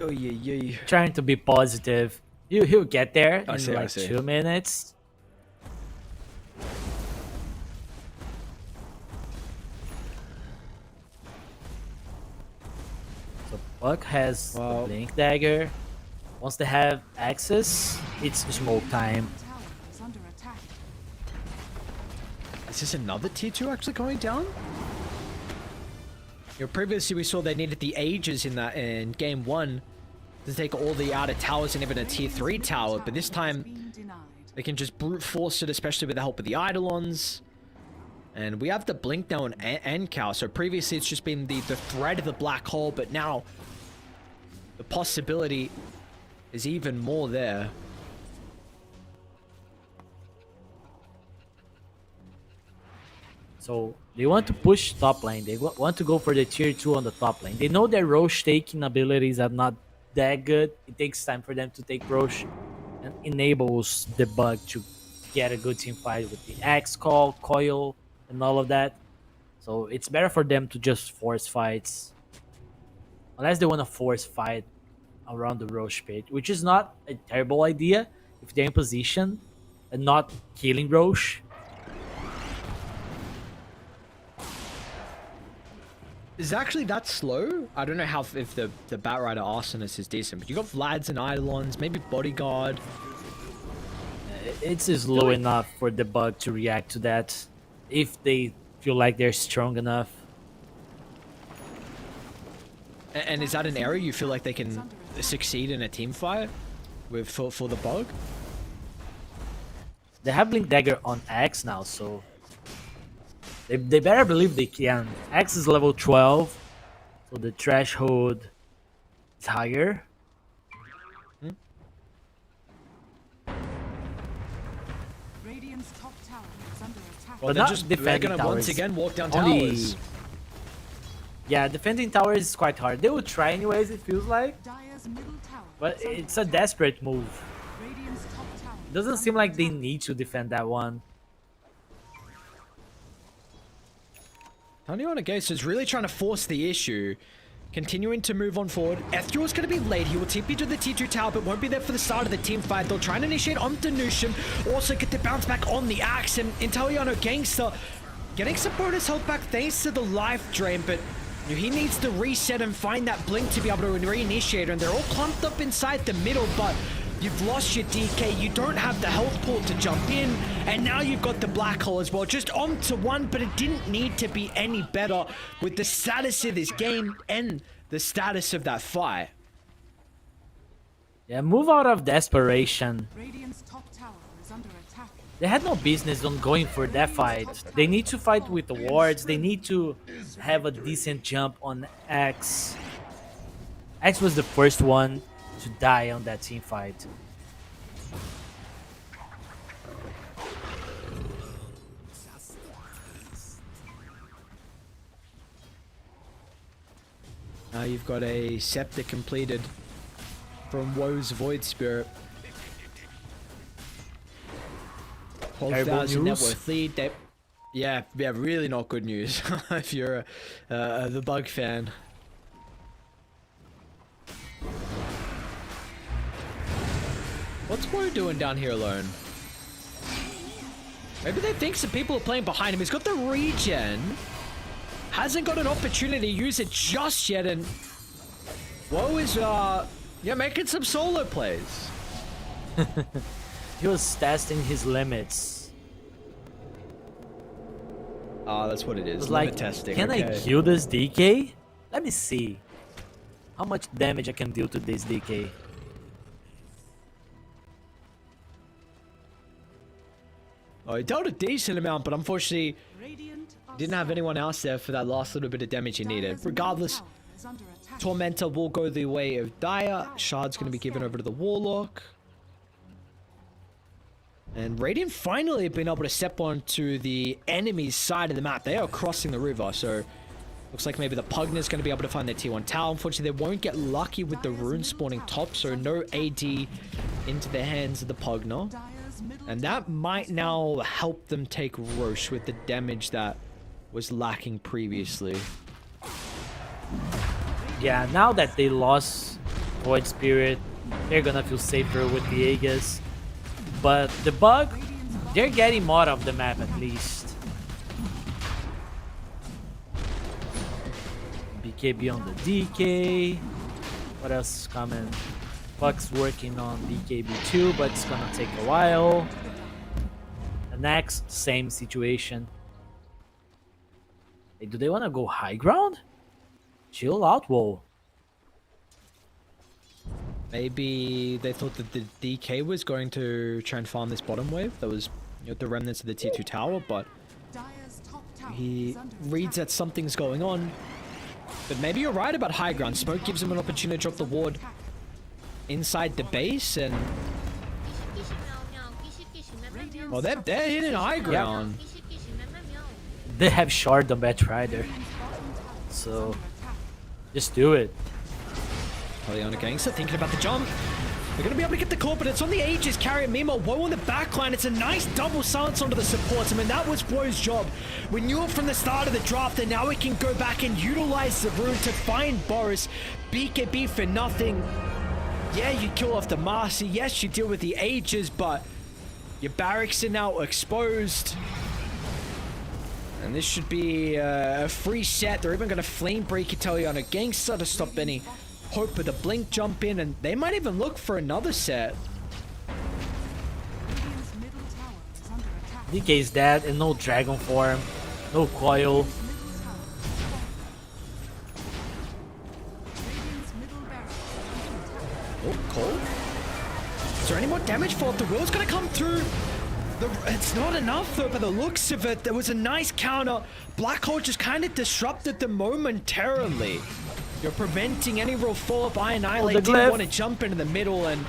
oh yeah. Trying to be positive. He'll get there I in see, I like see. 2 minutes. So Buck has Wow. the Blink Dagger. Once they have access, it's smoke time. Tower is under attack. Is this another tier 2 actually going down? You know, previously we saw they needed the Ages in game 1 to take all the outer towers and even a tier 3 tower, but this time Being denied. they can just brute force it, especially with the help of the Eidolons. And we have the Blink now and Cow, so previously it's just been the threat of the Black Hole, but now the possibility is even more there. So they want to push top lane. They want to go for the tier 2 on the top lane. They know their Roche taking abilities are not that good. It takes time for them to take Roche, and enables the Bug to get a good team fight with the Axe Call, Coil, and all of that. So it's better for them to just force fights. Unless they want to force fight around the Roche pit, which is not a terrible idea if they're in position and not killing Roche. Is it actually that slow? I don't know how if the Batrider Arsonist is decent, but you got Vlads and Eidolons, maybe Bodyguard. It's just low enough for the Bug to react to that if they feel like they're strong enough. And is that an area you feel like they can succeed in a team fight with for the Bug? They have Blink Dagger on Axe now, so they better believe they can. Axe is level 12, so the threshold is higher. Radiant's top tower is under attack. Well, But not they're defending gonna once towers. again walk down Only- towers. Yeah, defending towers is quite hard. They will try anyways, it feels like, Dire's middle tower but is under it's a attack. desperate move. Radiant's top tower It doesn't is seem under like they attack. need to defend that one. Kalmychata Gates is really trying to force the issue. Continuing to move on forward. Ethereal's going to be late. He will TP to the T2 tower, but won't be there for the start of the team fight. They'll try and initiate on Danusian. Also get the bounce back on the Axe. And Italiano Gangster getting some bonus health back thanks to the life drain, but he needs to reset and find that blink to be able to reinitiate. And they're all clumped up inside the middle, but you've lost your DK. You don't have the health pool to jump in. And now you've got the black hole as well. Just on to one, but it didn't need to be any better with the status of this game and the status of that fight. Yeah, move out of desperation. Radiant's top tower is under attack. They had no business on going for that fight. They need to fight with the wards. They need to have a decent jump on X. X was the first one to die on that team fight. Now you've got a scepter completed from Woe's Void Spirit. 12,000 net news. worth lead. Yeah, really not good news if you're the Bug fan. What's Woe doing down here alone? Maybe they think some people are playing behind him. He's got the regen. Hasn't got an opportunity to use it just yet, and Woe is making some solo plays. He was testing his limits. That's what it It is. was Limit like, testing. can I okay. kill this DK? Let me see how much damage I can deal to this DK. Oh, he dealt a decent amount, but unfortunately Radiant are didn't have anyone else there for that last little bit of damage he needed. Regardless, Tormentor will go the way of Dire. Shard's going to be given over to the Warlock. And Radiant finally have been able to step onto the enemy's side of the map. They are crossing the river, so looks like maybe the Pugner's going to be able to find their T1 tower. Unfortunately, they won't get lucky with the rune spawning top, so no AD into the hands of the Pugner. And that might now help them take Roche with the damage that was lacking previously. Yeah, now that they lost Void Spirit, they're gonna feel safer with the Aegis. But the Bug, they're getting more of the map at least. BKB on the DK. What else is coming? Buck's working on BKB too, but it's gonna take a while. The next, same situation. Hey, do they wanna go high ground? Chill out, whoa. Maybe they thought that the DK was going to try and farm this bottom wave. That was the remnants of the T2 tower, but he reads that something's going on. But maybe you're right about high ground. Smoke gives him an opportunity to drop the ward inside the base, and oh, they're hitting high ground. They have shard on Bat Rider, so just do it. Kalmychata Gangster thinking about the jump. They're going to be able to get the core, but it's on the Aegis carry. Meanwhile, Woe on the backline. It's a nice double silence onto the supports. I mean, that was Woe's job. We knew it from the start of the draft, and now we can go back and utilize the rune to find Boris. BKB for nothing. Yeah, you kill off the Marcy. Yes, you deal with the Aegis, but your barracks are now exposed. And this should be a free set. They're even going to flame break Italiano Gangster to stop any hope of the blink jump in, and they might even look for another set. DK is dead, and no dragon form, no coil. Oh, Cole. Is there any more damage for it? The will's gonna come through. It's not enough though, by the looks of it. There was a nice counter. Black Hole just kind of disrupted them momentarily. You're preventing any real follow-up. Annihilate didn't want to jump into the middle, and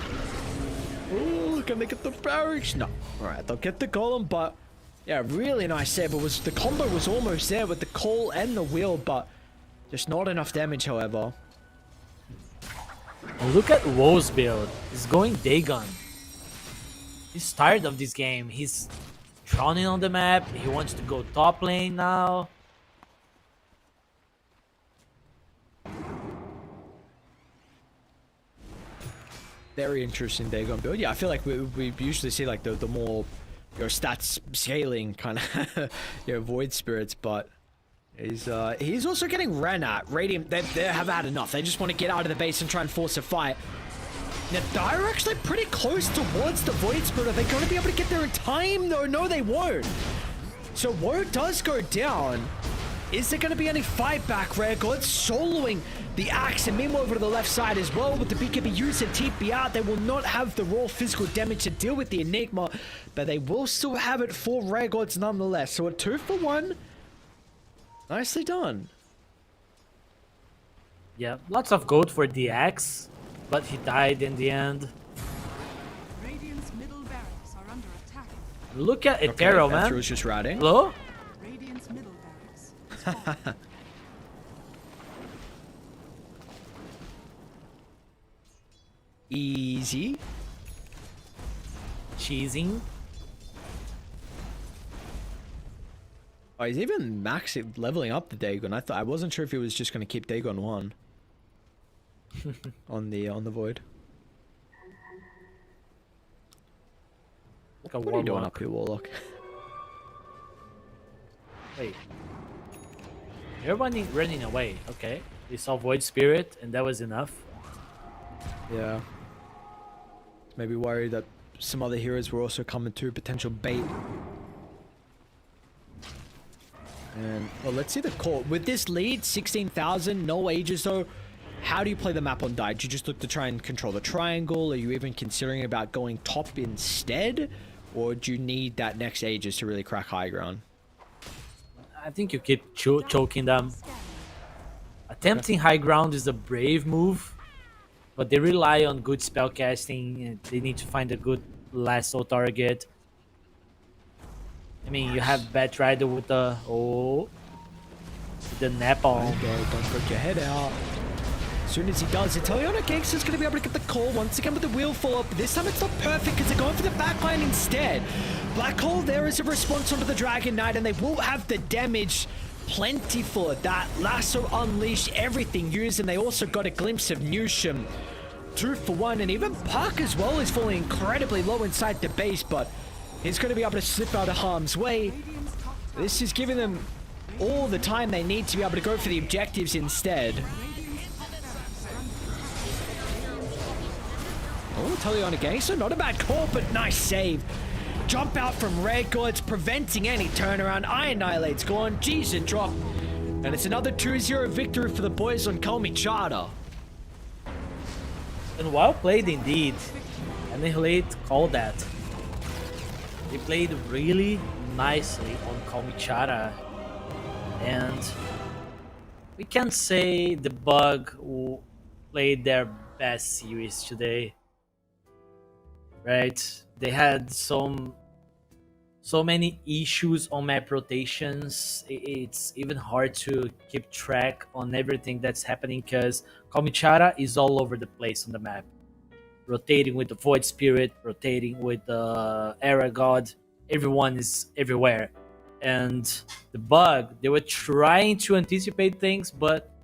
ooh, can they get the barracks? No. Alright, they'll get the golem, but yeah, really nice save. It was the combo was almost there with the Cole and the wheel, but just not enough damage, however. And look at Woe's build. He's going Dagon. He's tired of this game. He's drowning on the map. He wants to go top lane now. Very interesting Dagon build. Yeah, I feel like we usually see like the more your stats scaling kind of void spirits, but he's also getting ran at. Radiant, they have had enough. They just want to get out of the base and try and force a fight. Now, they're actually pretty close towards the void spirit. Are they going to be able to get there in time? No, they won't. So Woe does go down. Is there going to be any fight back? Rare Gods soloing the axe, and meanwhile over to the left side as well with the BKB used and TP out. They will not have the raw physical damage to deal with the Enigma, but they will still have it for Rare Gods nonetheless. So a 2-for-1. Nicely done. Yeah, lots of gold for the axe, but he died in the end. Radiant's middle barracks are under attack. Look at Etero, man. Andrew's just routing. Hello? Radiant's middle barracks is falling. Easy. Cheesing. Oh, he's even leveling up the Dagon. I wasn't sure if he was just going to keep Dagon 1 on the void. Like a What are you doing warlock. up here, Warlock? Wait. You're running away. Okay. We saw Void Spirit, and that was enough. Yeah. Maybe worried that some other heroes were also coming to potential bait. And well, let's see the call. With this lead, 16,000, no ages though. How do you play the map on die? Do you just look to try and control the triangle? Are you even considering about going top instead? Or do you need that next ages to really crack high ground? I think you keep choking them. Attempting high ground is a brave move, but they rely on good spell casting. And they need to find a good lasso target. I mean, you have Batrider with the with the napalm. Don't put your head out. As soon as he does, Italiano Gangster's going to be able to get the call once again with the wheel follow-up. This time it's not perfect because they're going for the backline instead. Black Hole there is a response onto the Dragon Knight, and they will have the damage plentiful at that. Lasso unleashed, everything used, and they also got a glimpse of Newsham. 2-for-1, and even Puck as well is falling incredibly low inside the base, but he's going to be able to slip out of harm's way. This is giving them all the time they need to be able to go for the objectives instead. Oh, Taliana Gangster, not a bad call, but nice save. Jump out from Red Gods, preventing any turnaround. Iron Annihilate's gone, G's and drop. And it's another 2-0 victory for the boys on Kalmychata. And well played indeed. Annihilate called that. They played really nicely on Kalmychata. And we can say the Bug played their best series today. Right? They had so many issues on map rotations. It's even hard to keep track on everything that's happening because Kalmychata is all over the place on the map. Rotating with the Void Spirit, rotating with the Era God. Everyone is everywhere. And the Bug, they were trying to anticipate things, but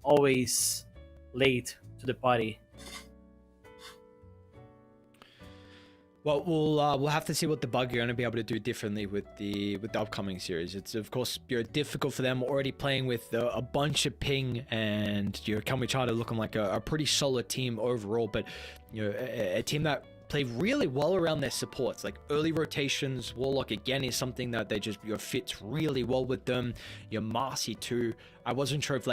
always late to the party. Well, we'll have to see what the Bug are going to be able to do differently with the upcoming series. It's of course difficult for them, already playing with a bunch of ping, and Kalmychata looking like a pretty solid team overall, but a team that play really well around their supports, like early rotations. Warlock again is something that they just fits really well with them. Marcy too. I wasn't sure if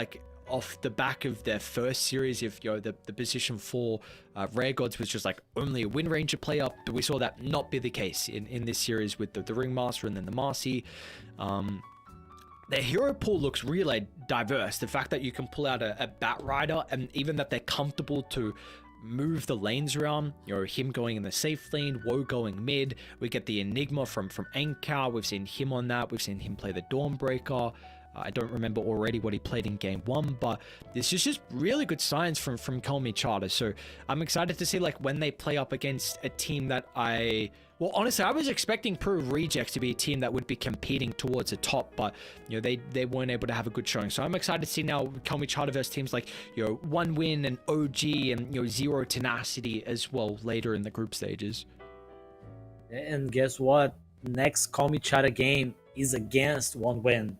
off the back of their first series, if the position for Rare Gods was just only a Wind Ranger player, but we saw that not be the case in this series with the Ringmaster and then the Marcy. Their hero pool looks really diverse. The fact that you can pull out a Bat Rider, and even that they're comfortable to move the lanes around, him going in the safe lane, Woe going mid. We get the Enigma from Ankar. We've seen him on that. We've seen him play the Dawnbreaker. I don't remember already what he played in game 1, but this is just really good signs from Kalmychata. So I'm excited to see like when they play up against a team that well, honestly, I was expecting Pro Rejects to be a team that would be competing towards the top, but you know they weren't able to have a good showing. So I'm excited to see now Kalmychata versus teams like One Win and OG and Zero Tenacity as well later in the group stages. And guess what? Next Kalmychata game is against One Win.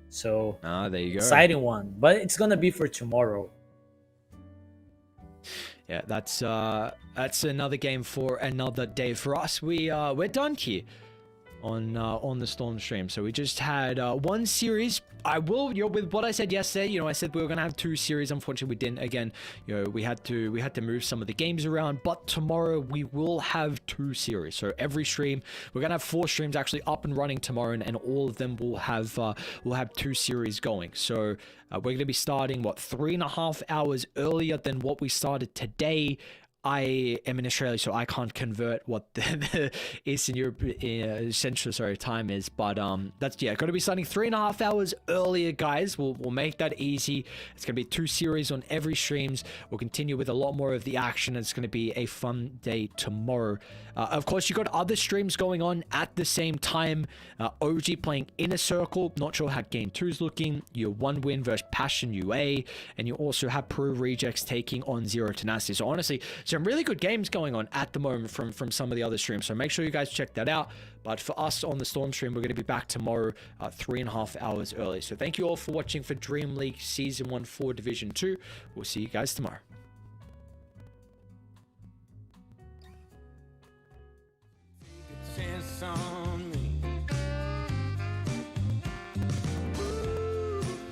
So there you go. Exciting one, but it's gonna be for tomorrow. Yeah, that's another game for another day for us. We're done here on the Storm stream. So we just had one series. I will, with what I said yesterday, I said we were gonna have 2 series. Unfortunately, we didn't. Again, we had to move some of the games around. But tomorrow we will have 2 series. So every stream, we're gonna have 4 streams actually up and running tomorrow, and all of them will have 2 series going. So we're gonna be starting 3.5 hours earlier than what we started today. I am in Australia, so I can't convert what the Eastern Europe Central time is. But that's going to be starting 3.5 hours earlier, guys. We'll make that easy. It's going to be 2 series on every streams. We'll continue with a lot more of the action. It's going to be a fun day tomorrow. Of course, you got other streams going on at the same time. OG playing Inner Circle. Not sure how Game 2 is looking. Your One Win versus Passion UA, and you also have Pro Rejects taking on Zero Tenacity. So honestly, some really good games going on at the moment from some of the other streams. So make sure you guys check that out. But for us on the Storm stream, we're going to be back tomorrow 3.5 hours early. So thank you all for watching for Dream League Season 1 for Division 2. We'll see you guys tomorrow. Chance on me.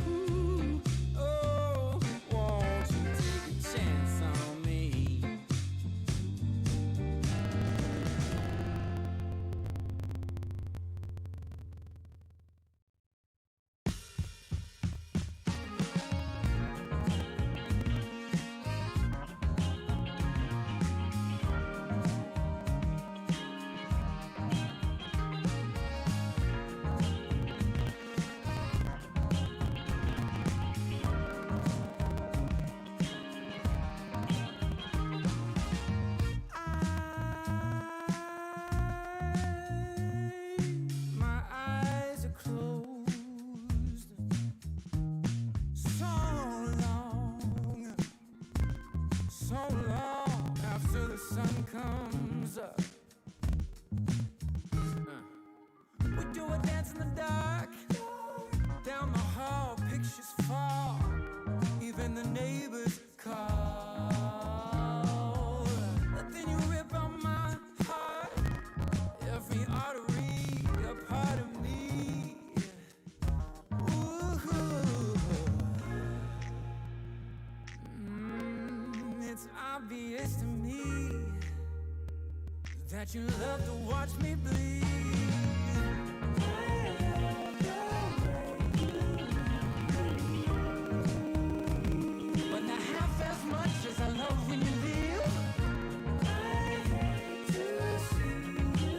Ooh, oh, won't you take a chance on me? My eyes are closed so long after the sun comes up. We do a dance in the dark, down the hall, pictures fall, even the neighbors call. But then you rip out my heart, every artery, a part of me. Ooh. It's obvious to me that you love to watch me bleed. But not half as much as I love when you leave. I hate to see you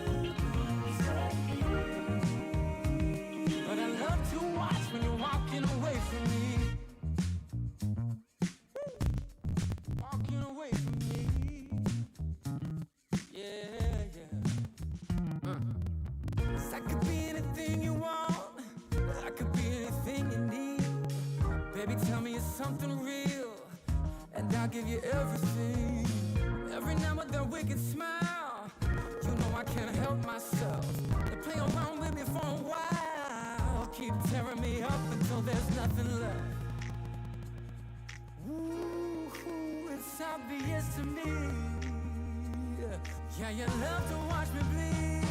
disappear. But I love to watch when you're walking away from me. Walking away from me. Yeah. 'Cause I could be anything you want. I could be anything you need. Baby, tell me it's something real, and I'll give you everything. Every now and then we can smile. You know I can't help myself. They play around with me for a while. Keep tearing me up until there's nothing left. Ooh, it's obvious to me. Yeah, you love to watch me bleed.